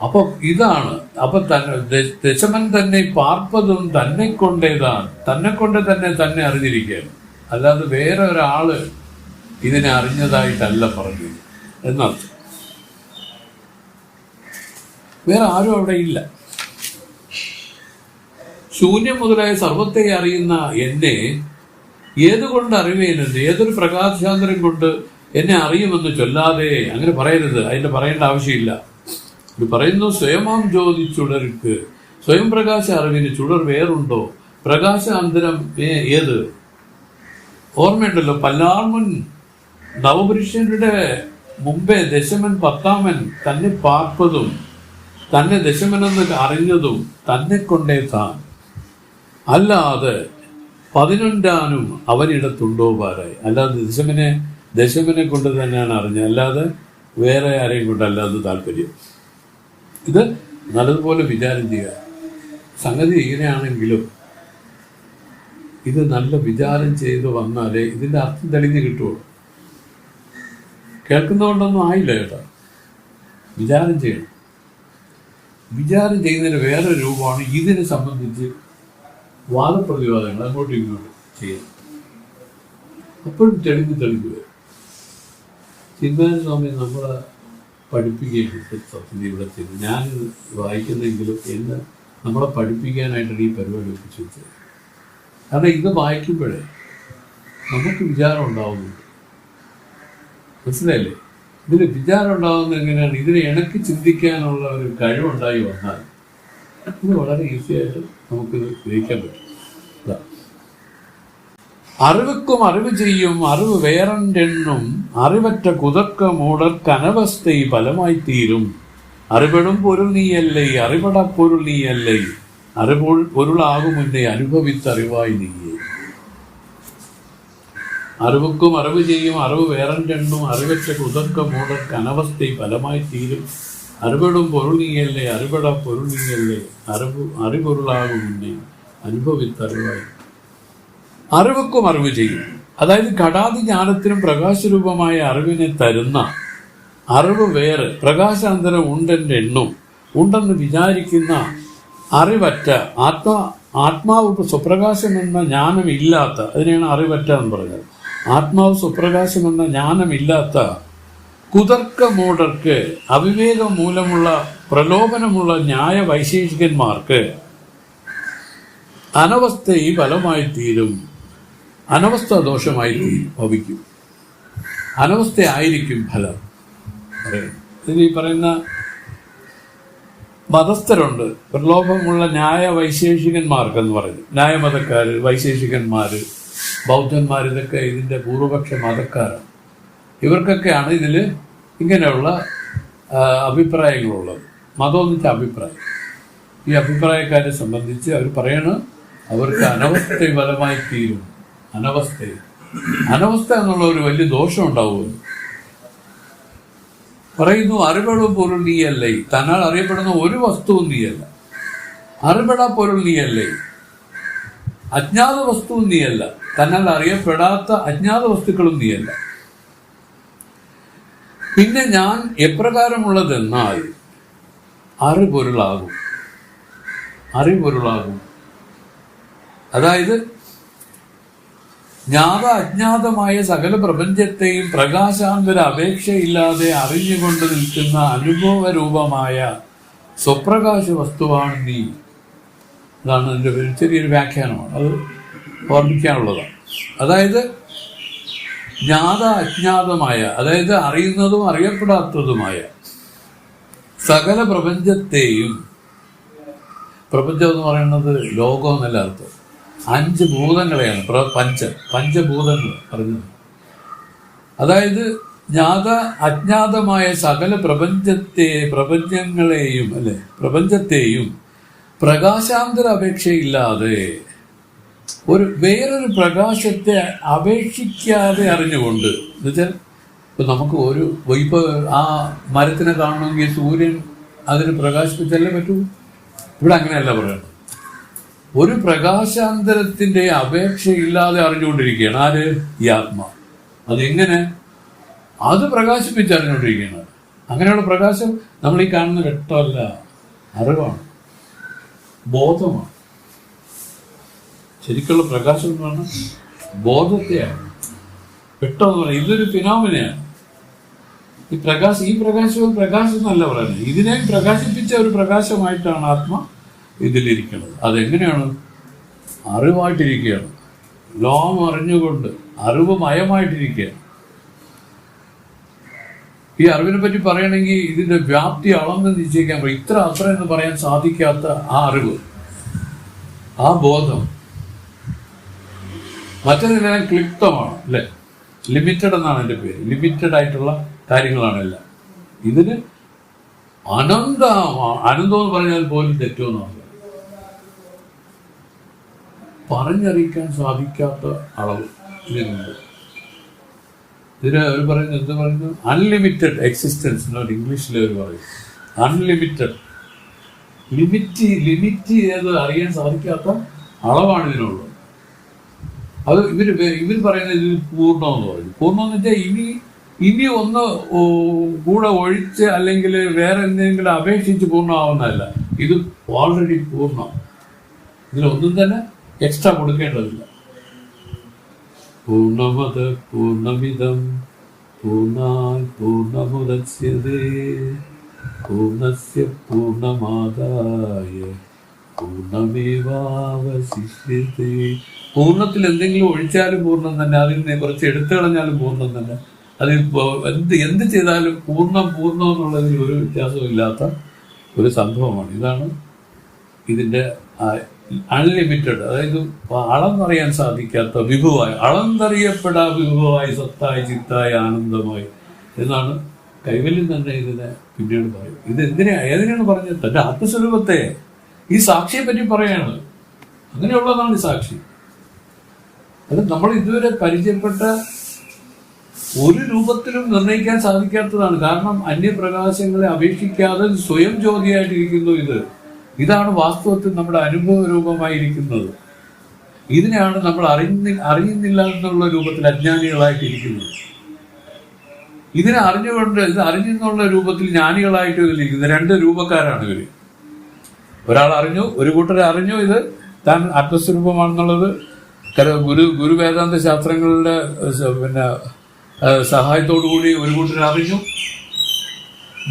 അപ്പൊ ഇതാണ്. അപ്പൊ ദശമൻ തന്നെ പാർപ്പതും തന്നെ കൊണ്ടേതാണ്, തന്നെ കൊണ്ട് തന്നെ അറിഞ്ഞിരിക്കുകയാണ്. അല്ലാതെ വേറെ ഒരാള് ഇതിനെ അറിഞ്ഞതായിട്ടല്ല പറഞ്ഞത് എന്നർത്ഥം. വേറെ ആരും അവിടെ ഇല്ല. ശൂന്യം മുതലായ സർവത്തെ അറിയുന്ന എന്നെ ഏതുകൊണ്ട് അറിവേനെന്ന്, ഏതൊരു പ്രകാശാന്തരം കൊണ്ട് എന്നെ അറിയുമെന്ന് ചൊല്ലാതെ. അങ്ങനെ പറയരുത്, അതിന്റെ പറയേണ്ട ആവശ്യമില്ല. ഇത് പറയുന്നു, സ്വയമാം ജ്യോതി ചുടർക്ക് സ്വയം പ്രകാശ അറിവിന് ചുടർ വേറുണ്ടോ? പ്രകാശാന്തരം ഏത്? ഓർമ്മയുണ്ടല്ലോ, പല്ലാർമുൻ നവപുരുഷരുടെ മുമ്പേ ദശമൻ പത്താമൻ തന്നെ പാർപ്പതും തന്നെ ദശമനെന്ന് അറിഞ്ഞതും തന്നെ കൊണ്ടേ താൻ, അല്ലാതെ 11 അവനിടത്തുണ്ടോ പാരായി. അല്ലാതെ ദശമനെ കൊണ്ട് തന്നെയാണ് അറിഞ്ഞത്, അല്ലാതെ വേറെ ആരെയും കൊണ്ടല്ലാതെ താല്പര്യം. ഇത് നല്ലതുപോലെ വിചാരം ചെയ്യുക. സംഗതി ഇങ്ങനെയാണെങ്കിലും ഇത് നല്ല വിചാരം ചെയ്ത് വന്നാലേ ഇതിൻ്റെ അർത്ഥം തെളിഞ്ഞ് കിട്ടുള്ളൂ. കേൾക്കുന്നതുകൊണ്ടൊന്നും ആയില്ല കേട്ടോ. വിചാരം ചെയ്യണം. വിചാരം ചെയ്യുന്നതിന് വേറെ രൂപമാണ് ഇതിനെ സംബന്ധിച്ച് വാദപ്രതിവാദങ്ങൾ അങ്ങോട്ടും ഇങ്ങോട്ടും ചെയ്യണം. അപ്പോഴും തെളിഞ്ഞ് വരും. ചിന്മയാനന്ദ സ്വാമി നമ്മളെ പഠിപ്പിക്കുകയും സത്യത്തിൽ ഇവിടെ ചെയ്തു. ഞാൻ വായിക്കുന്നെങ്കിലും എന്ന് നമ്മളെ പഠിപ്പിക്കാനായിട്ടാണ് ഈ പരിപാടി ഒപ്പിച്ചു വെച്ചത്. കാരണം ഇത് വായിക്കുമ്പോഴേ നമുക്ക് വിചാരം ഉണ്ടാവുന്നുണ്ട്. മനസ്സിലായില്ലേ? ഇതിന് വിചാരം ഉണ്ടാകുന്നത് എങ്ങനെയാണ്? ഇതിനെ ഇണക്കി ചിന്തിക്കാനുള്ള ഒരു കഴിവുണ്ടായി വന്നാൽ ഇത് വളരെ ഈസിയായിട്ട് നമുക്കിത് ഗ്രഹിക്കാൻ പറ്റും. അറിവുക്കും അറിവ് ചെയ്യും അറിവ് വേറെണ്ടെണ്ണും അറിവറ്റ കുതർക്ക മൂടർക്ക് അനവസ്ഥ ഫലമായി തീരും. അറിവെടും പൊരുൾ നീയല്ലേ അറിവട പൊരുൾ നീയല്ലേ അറിവുൾ പൊരുളാകും മുന്നേ അനുഭവിത്തറിവായി നീയേ. അറിവുക്കും അറിവ് ചെയ്യും അറിവ് വേറെണ്ടെണ്ണും അറിവറ്റ കുതർക്ക മൂടർക്ക് അനവസ്ഥ ഫലമായി തീരും. അറിവെടും പൊരുൾ നീയല്ലേ അറിവട പൊരുൾ നീയല്ലേ അറിവൊരുളാകും മുന്നേ അനുഭവിത്തറിവായി. അറിവുക്കും അറിവ് ചെയ്യും, അതായത് ഘടാതി ജ്ഞാനത്തിനും പ്രകാശരൂപമായ അറിവിനെ തരുന്ന അറിവ് വേറെ പ്രകാശാന്തരം ഉണ്ടെന്റെ എണ്ണും ഉണ്ടെന്ന് വിചാരിക്കുന്ന അറിവറ്റ ആത്മാവ് സ്വപ്രകാശം എന്ന ജ്ഞാനമില്ലാത്ത, അതിനെയാണ് അറിവറ്റ എന്ന് പറഞ്ഞത്. ആത്മാവ് സ്വപ്രകാശം എന്ന ജ്ഞാനമില്ലാത്ത കുതർക്ക മൂഢർക്ക്, അവിവേകം മൂലമുള്ള പ്രലോഭനമുള്ള ന്യായ വൈശേഷികന്മാർക്ക് അനവസ്ഥ ഫലമായി തീരും. അനവസ്ഥ ദോഷമായി ഭവിക്കും. അനവസ്ഥ ആയിരിക്കും ഫലം. ഇതിൽ ഈ പറയുന്ന മതസ്ഥരുണ്ട്, പ്രലോഭമുള്ള ന്യായ വൈശേഷികന്മാർക്കെന്ന് പറയും. ന്യായമതക്കാർ, വൈശേഷികന്മാർ, ബൗദ്ധന്മാർ, ഇതൊക്കെ ഇതിൻ്റെ പൂർവപക്ഷ മതക്കാരാണ്. ഇവർക്കൊക്കെയാണ് ഇതിൽ ഇങ്ങനെയുള്ള അഭിപ്രായങ്ങളുള്ളത്. മതമെന്ന് വെച്ചാൽ അഭിപ്രായം. ഈ അഭിപ്രായക്കാരെ സംബന്ധിച്ച് അവർ പറയണം അവർക്ക് അനവസ്ഥ ഫലമായി തീരും. അനവസ്ഥ എന്നുള്ള ഒരു വലിയ ദോഷം ഉണ്ടാവുമെന്ന് പറയുന്നു. അറിവെടും പൊരുൾ നീയല്ലേ, തന്നാൽ അറിയപ്പെടുന്ന ഒരു വസ്തുവും നീയല്ല. അറിവെടാ പൊരുൾ നീയല്ലേ, അജ്ഞാത വസ്തുവും നീയല്ല. തന്നാൽ അറിയപ്പെടാത്ത അജ്ഞാത വസ്തുക്കളും നീയല്ല. പിന്നെ ഞാൻ എപ്രകാരമുള്ളതെന്നാൽ അറിപൊരുളാകും. അതായത് ജ്ഞാത അജ്ഞാതമായ സകല പ്രപഞ്ചത്തെയും പ്രകാശാന്തര അപേക്ഷയില്ലാതെ അറിഞ്ഞുകൊണ്ട് നിൽക്കുന്ന അനുഭവരൂപമായ സ്വപ്രകാശ വസ്തുവാണ് നീ. അതാണ് എൻ്റെ ചെറിയൊരു വ്യാഖ്യാനമാണ്, അത് ഓർമ്മിക്കാനുള്ളതാണ്. അതായത് ജ്ഞാത അജ്ഞാതമായ, അതായത് അറിയുന്നതും അറിയപ്പെടാത്തതുമായ സകല പ്രപഞ്ചത്തെയും, പ്രപഞ്ചം എന്ന് പറയുന്നത് ലോകം എന്നല്ല അർത്ഥം, 5 ഭൂതങ്ങളെയാണ് പഞ്ചഭൂതങ്ങൾ പറഞ്ഞത്. അതായത് ജ്ഞാത അജ്ഞാതമായ സകല പ്രപഞ്ചങ്ങളെയും പ്രപഞ്ചത്തെയും പ്രകാശാന്തര അപേക്ഷയില്ലാതെ വേറൊരു പ്രകാശത്തെ അപേക്ഷിക്കാതെ അറിഞ്ഞുകൊണ്ട്, എന്നുവെച്ചാൽ ഇപ്പൊ നമുക്ക് ഇപ്പൊ ആ മരത്തിനെ കാണണമെങ്കിൽ സൂര്യൻ അതിന് പ്രകാശിപ്പിച്ചല്ലേ പറ്റൂ. ഇവിടെ അങ്ങനെയല്ല പറയുന്നത്. ഒരു പ്രകാശാന്തരത്തിന്റെ അപേക്ഷയില്ലാതെ അറിഞ്ഞുകൊണ്ടിരിക്കുകയാണ് ആര്? ഈ ആത്മാ. അതെങ്ങനെ? അത് പ്രകാശിപ്പിച്ചറിഞ്ഞുകൊണ്ടിരിക്കുകയാണ്. അങ്ങനെയുള്ള പ്രകാശം നമ്മൾ ഈ കാണുന്ന വെട്ടമല്ല, അറിവാണ്, ബോധമാണ്. ശരിക്കുള്ള പ്രകാശം എന്ന് പറഞ്ഞാൽ ബോധത്തെയാണ്. വെട്ടം എന്ന് പറഞ്ഞാൽ ഇതൊരു ഫിനോമിനയാണ്. ഈ പ്രകാശം എന്നല്ല പറയുന്നത്, ഇതിനെ പ്രകാശിപ്പിച്ച ഒരു പ്രകാശമായിട്ടാണ് ആത്മ ഇതിലിരിക്കുന്നത്. അതെങ്ങനെയാണ്? അറിവായിട്ടിരിക്കുകയാണ്, ലോകം അറിഞ്ഞുകൊണ്ട് അറിവ് മയമായിട്ടിരിക്കുകയാണ്. ഈ അറിവിനെ പറ്റി പറയണമെങ്കിൽ ഇതിന്റെ വ്യാപ്തി അളന്ന് നിശ്ചയിക്കാൻ പറ്റും. അത്ര എന്ന് പറയാൻ സാധിക്കാത്ത ആ അറിവ്, ആ ബോധം മറ്റേതെല്ലാം ക്ലിപ്തമാണ് അല്ലെ. ലിമിറ്റഡ് എന്നാണ് എൻ്റെ പേര്. ലിമിറ്റഡ് ആയിട്ടുള്ള കാര്യങ്ങളാണ് എല്ലാം. ഇതിന് അനന്തം എന്ന് പറഞ്ഞാൽ പോലും തെറ്റുമെന്നാണ് പറഞ്ഞറിയിക്കാൻ സാധിക്കാത്ത അളവ് ഇതിനുണ്ട്. ഇതിന് അവർ പറയുന്നത് എന്ത് പറയുന്നു? അൺലിമിറ്റഡ് എക്സിസ്റ്റൻസ് എന്നൊരു ഇംഗ്ലീഷിൽ അവർ പറയും. അൺലിമിറ്റഡ്, ലിമിറ്റ് ചെയ്ത് അറിയാൻ സാധിക്കാത്ത അളവാണ് ഇതിനുള്ളത്. അത് ഇവർ പറയുന്നത് ഇതിൽ പൂർണ്ണമെന്ന് പറയും. പൂർണ്ണം എന്ന് വെച്ചാൽ ഇനി ഒന്ന് കൂടെ ഒഴിച്ച് അല്ലെങ്കിൽ വേറെ എന്തെങ്കിലും അപേക്ഷിച്ച് പൂർണ്ണമാവുന്നതല്ല. ഇത് ഓൾറെഡി പൂർണ്ണം. ഇതിലൊന്നും തന്നെ എക്സ്ട്രാ കൊടുക്കേണ്ടതില്ല. പൂർണ്ണമത പൂർണ്ണമിതം പൂർണ്ണാൽ പൂർണ്ണമുദച്യതേ പൂർണ്ണസ്യ പൂർണ്ണമാദായ പൂർണ്ണമേവാവശിഷ്യതേ. പൂർണ്ണത്തിൽ എന്തെങ്കിലും ഒഴിച്ചാലും പൂർണ്ണം തന്നെ, അതിൽ നിന്ന് കുറച്ച് എടുത്തു കളഞ്ഞാലും പൂർണ്ണം തന്നെ. അതിൽ എന്ത് ചെയ്താലും പൂർണ്ണം എന്നുള്ളതിൽ ഒരു വ്യത്യാസവും ഇല്ലാത്ത ഒരു സംഭവമാണ്. ഇതാണ് ഇതിൻ്റെ അൺലിമിറ്റഡ്, അതായത് അളന്നറിയാൻ സാധിക്കാത്ത വിഭവമായ, അളന്നറിയപ്പെടാ വിഭവമായി, സത്തായി, ചിത്തായി, ആനന്ദമായി എന്നാണ് കൈവല്യം തന്നെ ഇതിനെ പിന്നീട് പറയും. ഇത് ഏതിനാണ് പറഞ്ഞത്? തന്റെ ആത്മസ്വരൂപത്തെ, ഈ സാക്ഷിയെ പറ്റി പറയാണ്. അങ്ങനെയുള്ളതാണ് ഈ സാക്ഷി. അത് നമ്മൾ ഇതുവരെ പരിചയപ്പെട്ട ഒരു രൂപത്തിലും നിർണ്ണയിക്കാൻ സാധിക്കാത്തതാണ്. കാരണം അന്യപ്രകാശങ്ങളെ അപേക്ഷിക്കാതെ സ്വയം ജ്യോതിയായിട്ടിരിക്കുന്നു. ഇതാണ് വാസ്തവത്തിൽ നമ്മുടെ അനുഭവ രൂപമായിരിക്കുന്നത്. ഇതിനെയാണ് നമ്മൾ അറിയുന്നില്ല എന്നുള്ള രൂപത്തിൽ അജ്ഞാനികളായിട്ടിരിക്കുന്നത്. ഇതിനെ അറിഞ്ഞുകൊണ്ട് ഇത് അറിഞ്ഞെന്നുള്ള രൂപത്തിൽ ജ്ഞാനികളായിട്ട് ഇതിലിരിക്കുന്നത് രണ്ട് രൂപക്കാരാണ് ഇവര്. ഒരാൾ അറിഞ്ഞു, ഒരു കൂട്ടരെ അറിഞ്ഞു ഇത് താൻ ആത്മസ്വരൂപമാണെന്നുള്ളത് ഗുരു വേദാന്ത ശാസ്ത്രങ്ങളുടെ സഹായത്തോടുകൂടി ഒരു കൂട്ടരെ അറിഞ്ഞു,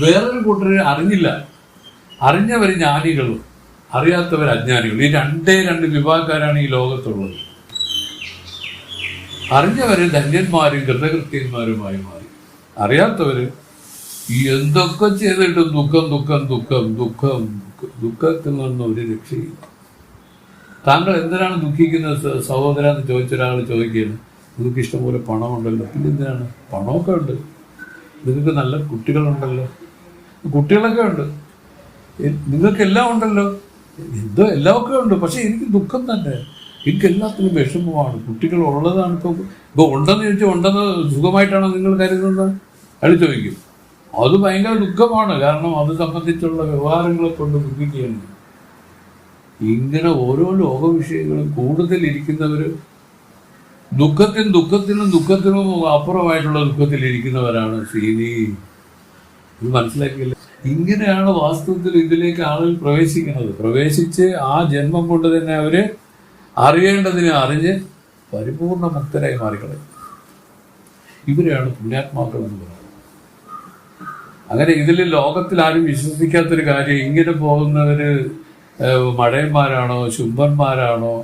വേറൊരു കൂട്ടരെ അറിഞ്ഞില്ല. അറിഞ്ഞവർ ജ്ഞാനികളും അറിയാത്തവർ അജ്ഞാനികളും. ഈ രണ്ട് വിഭാഗക്കാരാണ് ഈ ലോകത്തുള്ളത്. അറിഞ്ഞവര് ധന്യന്മാരും കൃതകൃത്യന്മാരുമായി മാറി. അറിയാത്തവര് ഈ എന്തൊക്കെ ചെയ്തിട്ടും ദുഃഖത്തിൽ നിന്നും ഒരു രക്ഷയില്ല. താങ്കൾ എന്തിനാണ് ദുഃഖിക്കുന്നത് സഹോദര എന്ന് ചോദിച്ചൊരാൾ ചോദിക്കുകയാണ്. നിങ്ങൾക്ക് ഇഷ്ടംപോലെ പണമുണ്ടല്ലോ, പിന്നെ എന്തിനാണ്? പണമൊക്കെ ഉണ്ട്, നിങ്ങൾക്ക് നല്ല കുട്ടികളുണ്ടല്ലോ, കുട്ടികളൊക്കെ ഉണ്ട്, നിങ്ങൾക്കെല്ലാം ഉണ്ടല്ലോ, എല്ലാമൊക്കെ ഉണ്ട്. പക്ഷെ എനിക്ക് ദുഃഖം തന്നെ, എനിക്ക് എല്ലാത്തിനും വിഷമമാണ്. കുട്ടികൾ ഉള്ളതാണ് ഇപ്പൊ ഉണ്ടെന്ന് ചോദിച്ചാൽ ഉണ്ടെന്ന് സുഖമായിട്ടാണോ നിങ്ങൾ കരുതുന്നത്? അയാൾ ചോദിക്കും. അത് ഭയങ്കര ദുഃഖമാണ്. കാരണം അത് സംബന്ധിച്ചുള്ള വ്യവഹാരങ്ങളെ കൊണ്ട് ദുഃഖിക്കുകയാണ്. ഇങ്ങനെ ഓരോ ലോകവിഷയങ്ങളും കൂടുതൽ ഇരിക്കുന്നവര് ദുഃഖത്തിനും അപ്പുറമായിട്ടുള്ള ദുഃഖത്തിൽ ഇരിക്കുന്നവരാണ് ശ്രീനി. ഇത് മനസ്സിലാക്കിയില്ല. ഇങ്ങനെയാണ് വാസ്തവത്തിൽ ഇതിലേക്ക് ആളുകൾ പ്രവേശിക്കുന്നത്. പ്രവേശിച്ച് ആ ജന്മം കൊണ്ട് തന്നെ അവര് അറിയേണ്ടതിനെ അറിഞ്ഞ് പരിപൂർണ മുക്തരായി മാറിക്കളയും. ഇവരെയാണ് പുണ്യാത്മാക്കൾ എന്ന് പറയുന്നത്. അങ്ങനെ ഇതിൽ ലോകത്തിൽ ആരും വിശ്വസിക്കാത്തൊരു കാര്യം, ഇങ്ങനെ പോകുന്നവര് മടയന്മാരാണോ ശുംഭന്മാരാണോ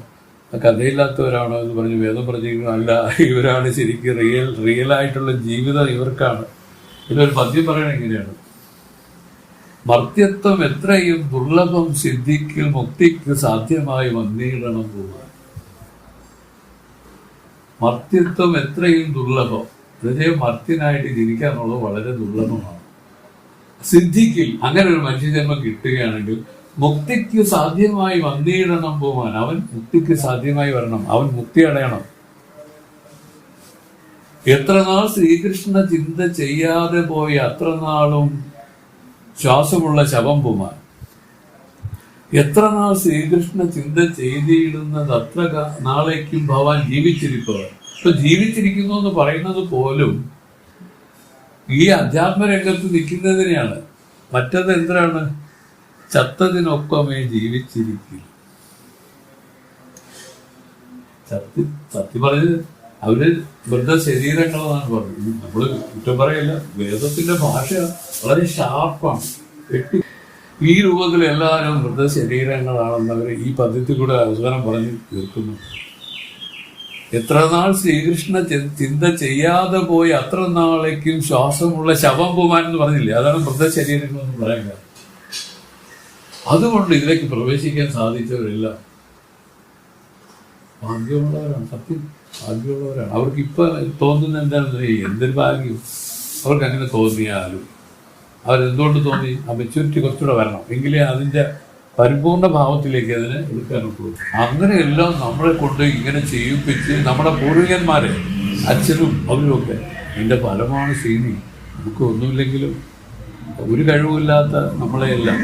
കഥയില്ലാത്തവരാണോ എന്ന് പറഞ്ഞ് വേദം പറഞ്ഞിരിക്കുന്നു. അല്ല, ഇവരാണ് ശരിക്കും റിയൽ ആയിട്ടുള്ള ജീവിതം ഇവർക്കാണ്. ഇതിലൊരു പദ്യം പറയണ എങ്ങനെയാണ്: മർത്യത്വം എത്രയും ദുർലഭം സിദ്ധിക്ക് മുക്തിക്ക് സാധ്യമായി വന്നിടണം പോവാൻ. മർത്യത്വം എത്രയും ദുർലഭം, ഹൃദയം മർത്യനായിട്ട് ജനിക്കാന്നുള്ളത് വളരെ ദുർലഭമാണ്. സിദ്ധിക്കിൽ അങ്ങനെ ഒരു മനുഷ്യജന്മം കിട്ടുകയാണെങ്കിൽ മുക്തിക്ക് സാധ്യമായി വന്നിടണം പോവാൻ. അവൻ മുക്തിക്ക് സാധ്യമായി വരണം, അവൻ മുക്തി അടയണം. എത്ര നാൾ ശ്രീകൃഷ്ണ ചിന്ത ചെയ്യാതെ പോയി അത്ര നാളും ശ്വാസമുള്ള ശവം പുമാൻ. എത്ര നാൾ ശ്രീകൃഷ്ണ ചിന്ത ചെയ്തിടുന്നത് അത്ര നാളേക്കും ഭവാൻ ജീവിച്ചിരിപ്പവൻ. ഇപ്പൊ ജീവിച്ചിരിക്കുന്നു എന്ന് പറയുന്നത് പോലും ഈ അധ്യാത്മരംഗത്ത് നിൽക്കുന്നതിനെയാണ്. മറ്റത് എന്തിനാണ്? ചത്തതിനൊപ്പമേ ജീവിച്ചിരിക്കും. സത്യം പറഞ്ഞത് അവര് വെറുതെ ശരീരങ്ങളെന്നാണ് പറഞ്ഞത്. നമ്മള് കുറ്റം പറയല്ല, വേദത്തിന്റെ ഭാഷ വളരെ ഷാർപ്പാണ്. ഈ രൂപത്തിൽ എല്ലാവരും വൃദ്ധ ശരീരങ്ങളാണെന്ന് അവർ ഈ പദ്ധതി കൂടെ അവസാനം പറഞ്ഞ് തീർക്കുന്നു. എത്ര നാൾ ശ്രീകൃഷ്ണ ചിന്ത ചെയ്യാതെ പോയി അത്ര നാളേക്കും ശ്വാസമുള്ള ശവം പൂമാൻ എന്ന് പറഞ്ഞില്ലേ? അതാണ് മൃതശരീരങ്ങൾ എന്ന് പറയാൻ കാരണം. അതുകൊണ്ട് ഇതിലേക്ക് പ്രവേശിക്കാൻ സാധിച്ചവരെല്ലാം ഭാഗ്യമുള്ളവരാണ്. സത്യം ഭാഗ്യമുള്ളവരാണ്. അവർക്ക് ഇപ്പൊ തോന്നുന്നത് എന്താണെന്ന് എന്തൊരു ഭാഗ്യം അവർക്ക് അങ്ങനെ തോന്നിയാലും അവരെന്തുകൊണ്ട് തോന്നി? ആ മെച്യൂരിറ്റി കുറച്ചുകൂടെ വരണം, എങ്കിലേ അതിന്റെ പരിപൂർണ ഭാവത്തിലേക്ക് അതിനെ എടുക്കാനുള്ളൂ. അങ്ങനെയെല്ലാം നമ്മളെ കൊണ്ട് ഇങ്ങനെ ചെയ്യിപ്പിച്ച് നമ്മുടെ പൂർവികന്മാരെ, അച്ഛനും അവരുമൊക്കെ ഇതിന്റെ ഫലമാണ് സീനി. നമുക്ക് ഒന്നുമില്ലെങ്കിലും ഒരു കഴിവില്ലാത്ത നമ്മളെയെല്ലാം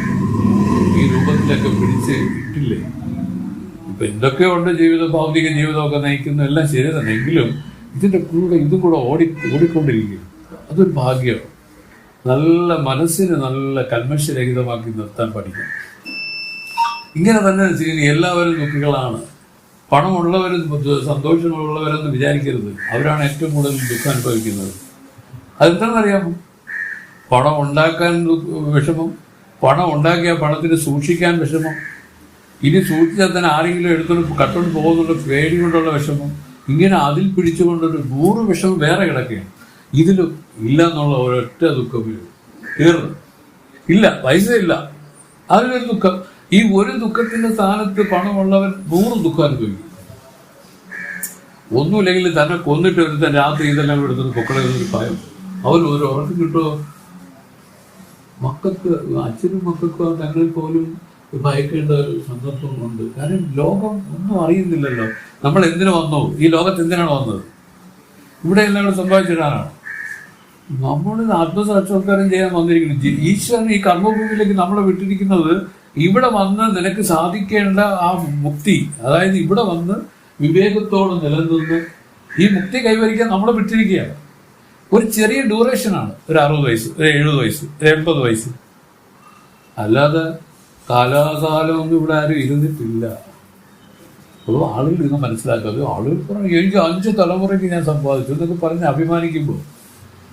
ഈ രൂപത്തിലൊക്കെ പിടിച്ച് ഇട്ടില്ലേ? ഇപ്പൊ എന്തൊക്കെ ഉണ്ട് ജീവിതം, ഭൗതിക ജീവിതമൊക്കെ നയിക്കുന്ന എല്ലാം ശരി തന്നെ, എങ്കിലും ഇതിന്റെ കൂടെ ഇതും കൂടെ ഓടിക്കൊണ്ടിരിക്കും. അതൊരു ഭാഗ്യമാണ്. നല്ല മനസ്സിന് നല്ല കൽമഷരഹിതമാക്കി നിർത്താൻ പഠിക്കണം. ഇങ്ങനെ തന്നെ എല്ലാവരും ദുഃഖികളാണ്. പണമുള്ളവരും സന്തോഷമുള്ളവരെന്ന് വിചാരിക്കരുത്. അവരാണ് ഏറ്റവും കൂടുതൽ ദുഃഖം അനുഭവിക്കുന്നത്. അതെന്താണെന്നറിയാമോ? പണം ഉണ്ടാക്കാൻ വിഷമം, പണം ഉണ്ടാക്കിയ പണത്തിന് സൂക്ഷിക്കാൻ വിഷമം, ഇനി സൂക്ഷിച്ചാൽ തന്നെ ആരെങ്കിലും എടുത്തോണ്ട് കട്ടോണ്ട് പോകുന്നുള്ള പേടി കൊണ്ടുള്ള വിഷമം, ഇങ്ങനെ അതിൽ പിടിച്ചുകൊണ്ടൊരു 100 വിഷമം വേറെ കിടക്കുകയാണ്. ഇതിലും ഇല്ല എന്നുള്ള ഒരൊറ്റ ദുഃഖം തീർന്നു. ഇല്ല, പൈസ ഇല്ല, അതിലൊരു ദുഃഖം. ഈ ഒരു ദുഃഖത്തിന്റെ സ്ഥാനത്ത് പണമുള്ളവൻ 100 ദുഃഖം അനുഭവിക്കും. ഒന്നുമില്ലെങ്കിൽ തന്നെ കൊന്നിട്ട് ഒരുത്തൻ രാത്രി ഇതെല്ലാം എടുത്തത് പൊക്കളയൊരു ഭയം. അവർ ഒരു ഉറക്കം കിട്ടുമോ? മക്കൾക്ക്, അച്ഛനും മക്കൾക്കും തങ്ങളിൽ പോലും ഭയക്കേണ്ട ഒരു സന്ദർഭമുണ്ട്. കാരണം ലോകം ഒന്നും അറിയുന്നില്ലല്ലോ. നമ്മൾ എന്തിനു വന്നു? ഈ ലോകത്ത് എന്തിനാണ് വന്നത്? ഇവിടെ എല്ലാം കൂടെ സംഭവിച്ചിട്ടാണ് നമ്മൾ ആത്മസാക്ഷാത്കാരം ചെയ്യാൻ വന്നിരിക്കുന്നത്. ഈശ്വരൻ ഈ കർമ്മഭൂമിയിലേക്ക് നമ്മളെ വിട്ടിരിക്കുന്നത് ഇവിടെ വന്ന് നിനക്ക് സാധിക്കേണ്ട ആ മുക്തി, അതായത് ഇവിടെ വന്ന് വിവേകത്തോടെ നിലനിന്ന് ഈ മുക്തി കൈവരിക്കാൻ നമ്മളെ വിട്ടിരിക്കുകയാണ്. ഒരു ചെറിയ ഡ്യൂറേഷനാണ്, ഒരു 60 വയസ്സ്, ഒരു 70 വയസ്സ്, ഒരു 80 വയസ്സ്. അല്ലാതെ കാലാകാലമൊന്നും ഇവിടെ ആരും ഇരുന്നിട്ടില്ല. അപ്പോൾ ആളുകൾ ഇത് മനസ്സിലാക്കാതെ ആളുകൾ പറഞ്ഞു എനിക്ക് 5 തലമുറയ്ക്ക് ഞാൻ സമ്പാദിച്ചു എന്നൊക്കെ പറഞ്ഞ് അഭിമാനിക്കുമ്പോൾ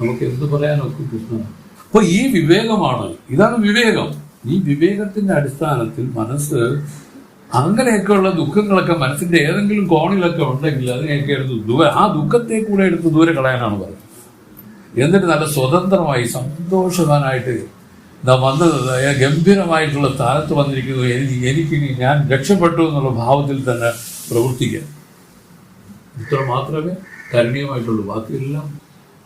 നമുക്ക് എന്ത് പറയാനൊക്കെ കൃഷ്ണ. അപ്പൊ ഈ വിവേകമാണ്, ഇതാണ് വിവേകം. ഈ വിവേകത്തിന്റെ അടിസ്ഥാനത്തിൽ മനസ്സ് അങ്ങനെയൊക്കെയുള്ള ദുഃഖങ്ങളൊക്കെ മനസ്സിന്റെ ഏതെങ്കിലും കോണിലൊക്കെ ഉണ്ടെങ്കിൽ അതിനെയൊക്കെ എടുത്ത് ആ ദുഃഖത്തെ കൂടെ എടുത്ത് ദൂരെ കളയാനാണ് പറയുന്നത്. എന്നിട്ട് നല്ല സ്വതന്ത്രമായി സന്തോഷവാനായിട്ട് വന്നത് ഗംഭീരമായിട്ടുള്ള സ്ഥാനത്ത് വന്നിരിക്കുന്നു, എനിക്കിനി ഞാൻ രക്ഷപ്പെട്ടു എന്നുള്ള ഭാവത്തിൽ തന്നെ പ്രവർത്തിക്കുക. ഇത്ര മാത്രമേ കരണീയമായിട്ടുള്ളൂ. ബാക്കിയെല്ലാം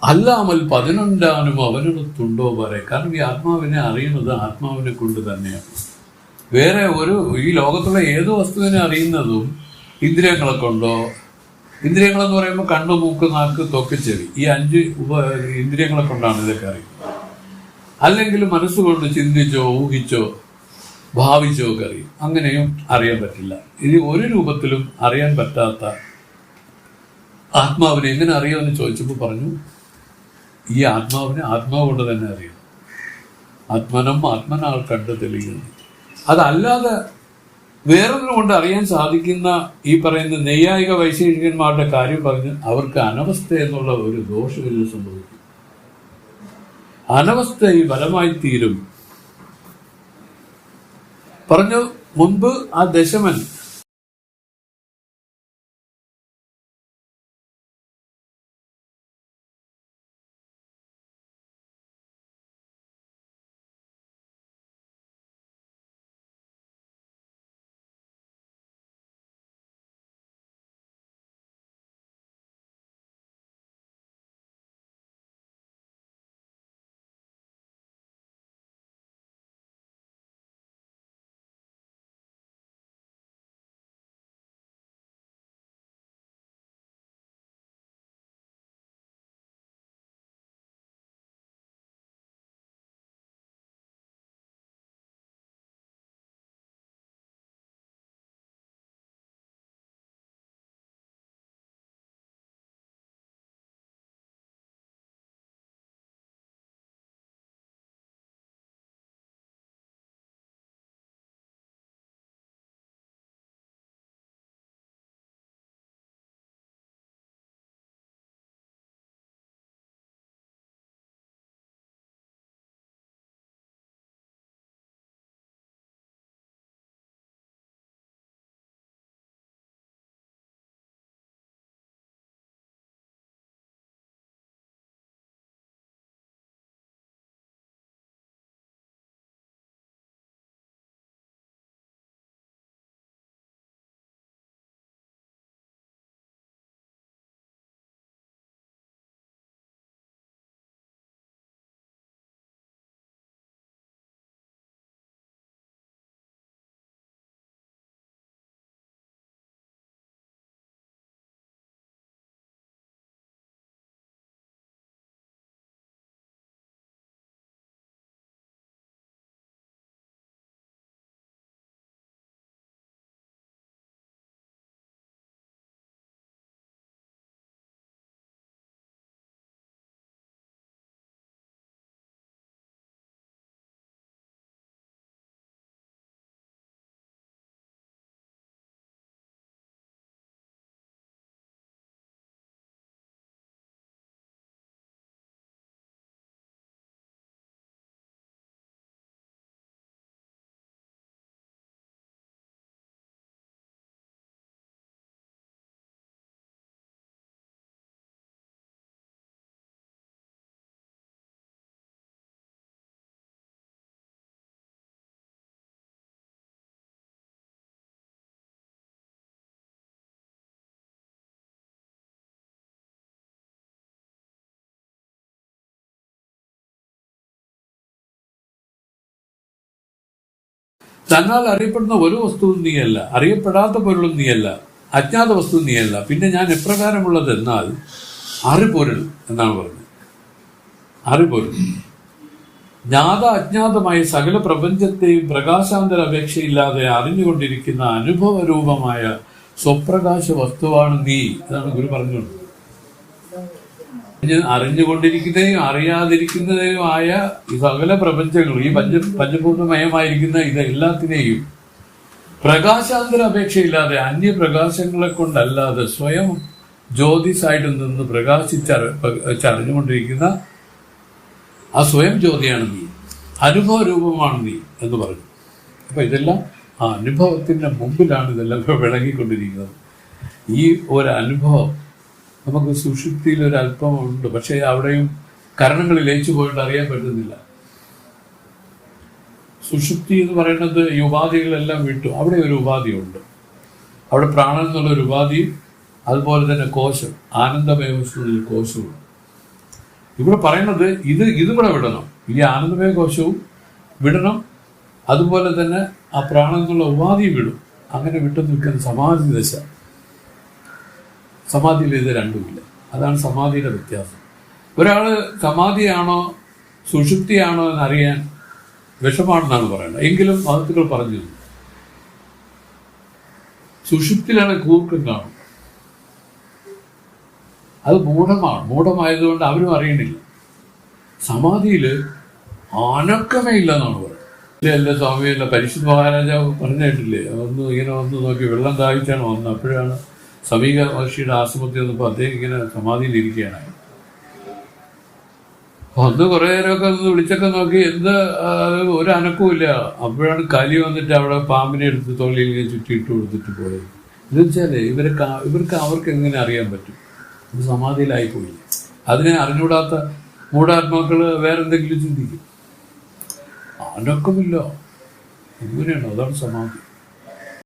അല്ലാമൽ 11 അവനടുത്തുണ്ടോ പറയും. കാരണം ഈ ആത്മാവിനെ അറിയുന്നത് ആത്മാവിനെ കൊണ്ട് തന്നെയാണ്. വേറെ ഈ ലോകത്തുള്ള ഏത് വസ്തുവിനെ അറിയുന്നതും ഇന്ദ്രിയങ്ങളെ കൊണ്ടോ, ഇന്ദ്രിയങ്ങളെന്ന് പറയുമ്പോൾ കണ്ണ്, മൂക്ക്, നാക്ക്, ത്വക്ക്, ചെവി, ഈ 5 ഇന്ദ്രിയങ്ങളെ കൊണ്ടാണ് ഇതൊക്കെ അറിയുന്നത്. അല്ലെങ്കിൽ മനസ്സുകൊണ്ട് ചിന്തിച്ചോ ഊഹിച്ചോ ഭാവിച്ചോ ഒക്കെ അറിയും. അങ്ങനെയും അറിയാൻ പറ്റില്ല. ഇനി ഒരു രൂപത്തിലും അറിയാൻ പറ്റാത്ത ആത്മാവിനെ എങ്ങനെ അറിയാമെന്ന് ചോദിച്ചപ്പോൾ പറഞ്ഞു, ഈ ആത്മാവിനെ ആത്മാവ് കൊണ്ട് തന്നെ അറിയാം. ആത്മനം ആത്മനാൽ കണ്ട് തെളിയുന്നു. അതല്ലാതെ വേറൊന്നും കൊണ്ട് അറിയാൻ സാധിക്കുന്ന ഈ പറയുന്ന നൈയായിക വൈശേഷികന്മാരുടെ കാര്യം പറഞ്ഞ് അവർക്ക് അനവസ്ഥ എന്നുള്ള ഒരു ദോഷമില്ല സംഭവിക്കും. അനവസ്ഥ ഈ ബലമായി തീരും. പറഞ്ഞു മുൻപ് ആ ദശമൻ തന്നാൽ അറിയപ്പെടുന്ന ഒരു വസ്തുവും നീയല്ല, അറിയപ്പെടാത്ത പൊരുളും നീയല്ല, അജ്ഞാത വസ്തു നീയല്ല. പിന്നെ ഞാൻ എപ്രകാരമുള്ളത് എന്നാൽ അറിപൊരുൾ എന്നാണ് പറഞ്ഞത്. അറിപൊരുൾ ജ്ഞാത അജ്ഞാതമായ സകല പ്രപഞ്ചത്തെയും പ്രകാശാന്തര അപേക്ഷയില്ലാതെ അറിഞ്ഞുകൊണ്ടിരിക്കുന്ന അനുഭവരൂപമായ സ്വപ്രകാശ വസ്തുവാണ് നീ. അതാണ് ഗുരു പറഞ്ഞുകൊണ്ട്. അറിഞ്ഞുകൊണ്ടിരിക്കുന്നതും അറിയാതിരിക്കുന്നതുമായ ഈ സകല പ്രപഞ്ചങ്ങളും, ഈ പഞ്ചഭൂതമയമായിരിക്കുന്ന ഇതെല്ലാത്തിനെയും പ്രകാശാന്തര അപേക്ഷയില്ലാതെ അന്യപ്രകാശങ്ങളെ കൊണ്ടല്ലാതെ സ്വയം ജ്യോതിസായിട്ട് നിന്ന് പ്രകാശിച്ചറിഞ്ഞുകൊണ്ടിരിക്കുന്ന ആ സ്വയം ജ്യോതിയാണ് നീ, അനുഭവ രൂപമാണ് നീ എന്ന് പറഞ്ഞു. അപ്പൊ ഇതെല്ലാം ആ അനുഭവത്തിന്റെ മുമ്പിലാണ് ഇതെല്ലാം വിളങ്ങിക്കൊണ്ടിരിക്കുന്നത്. ഈ ഒരു അനുഭവം നമുക്ക് സുഷുപ്തിയിൽ ഒരു അല്പമുണ്ട്, പക്ഷേ അവിടെയും കരണങ്ങൾ ലയിച്ചു പോയിട്ട് അറിയാൻ പറ്റുന്നില്ല. സുഷുപ്തി എന്ന് പറയുന്നത് ഈ ഉപാധികളെല്ലാം വിട്ടു അവിടെ ഒരു ഉപാധിയുണ്ട്. അവിടെ പ്രാണൻ എന്നുള്ളൊരു ഉപാധിയും അതുപോലെ തന്നെ കോശം, ആനന്ദമയ കോശവും. ഇവിടെ പറയുന്നത് ഇതിവിടെ വിടണം, ഈ ആനന്ദമയ കോശവും വിടണം, അതുപോലെ തന്നെ ആ പ്രാണൻ എന്നുള്ള ഉപാധിയും വിടും. അങ്ങനെ വിട്ടു നിൽക്കുന്ന സമാധി ദശ. സമാധിയിൽ ഇത് രണ്ടുമില്ല. അതാണ് സമാധിയുടെ വ്യത്യാസം. ഒരാള് സമാധിയാണോ സുഷുപ്തിയാണോ എന്നറിയാൻ വിഷമാണെന്നാണ് പറയുന്നത്. എങ്കിലും മഹത്തുക്കൾ പറഞ്ഞു സുഷുപ്തിയിലാണ് കൂർക്കം കാണും. അത് മൂഢമായതുകൊണ്ട് അവരും അറിയണില്ല. സമാധിയിൽ അനക്കമേ ഇല്ല എന്നാണ് പറയുന്നത്. അല്ല സ്വാമിയല്ല, പരിശുദ്ധ മഹാരാജാവ് പറഞ്ഞിട്ടില്ലേ, ഇങ്ങനെ വന്ന് നോക്കി വെള്ളം ദാഹിച്ചാണ് വന്നത്. അപ്പോഴാണ് സമീക മഹർഷിയുടെ ആശ്രമത്തിൽ വന്നപ്പോൾ അദ്ദേഹം ഇങ്ങനെ സമാധിയിലിരിക്കുകയാണ്. അന്ന് കുറേ നേരമൊക്കെ ഒന്ന് വിളിച്ചൊക്കെ നോക്കി, ഒരു അനക്കവും ഇല്ല. അപ്പോഴാണ് കലി വന്നിട്ട് അവിടെ പാമ്പിനെ എടുത്ത് തൊള്ളിയിൽ ചുറ്റിയിട്ട് കൊടുത്തിട്ട് പോയത്. എന്ന് വെച്ചാല് ഇവർക്ക് അവർക്ക് എങ്ങനെ അറിയാൻ പറ്റും? ഇത് സമാധിയിലായിപ്പോയി. അതിനെ അറിഞ്ഞൂടാത്ത മൂഢാത്മാക്കള് വേറെന്തെങ്കിലും ചിന്തിക്കും. അനക്കമില്ല, എങ്ങനെയാണോ? അതാണ് സമാധി.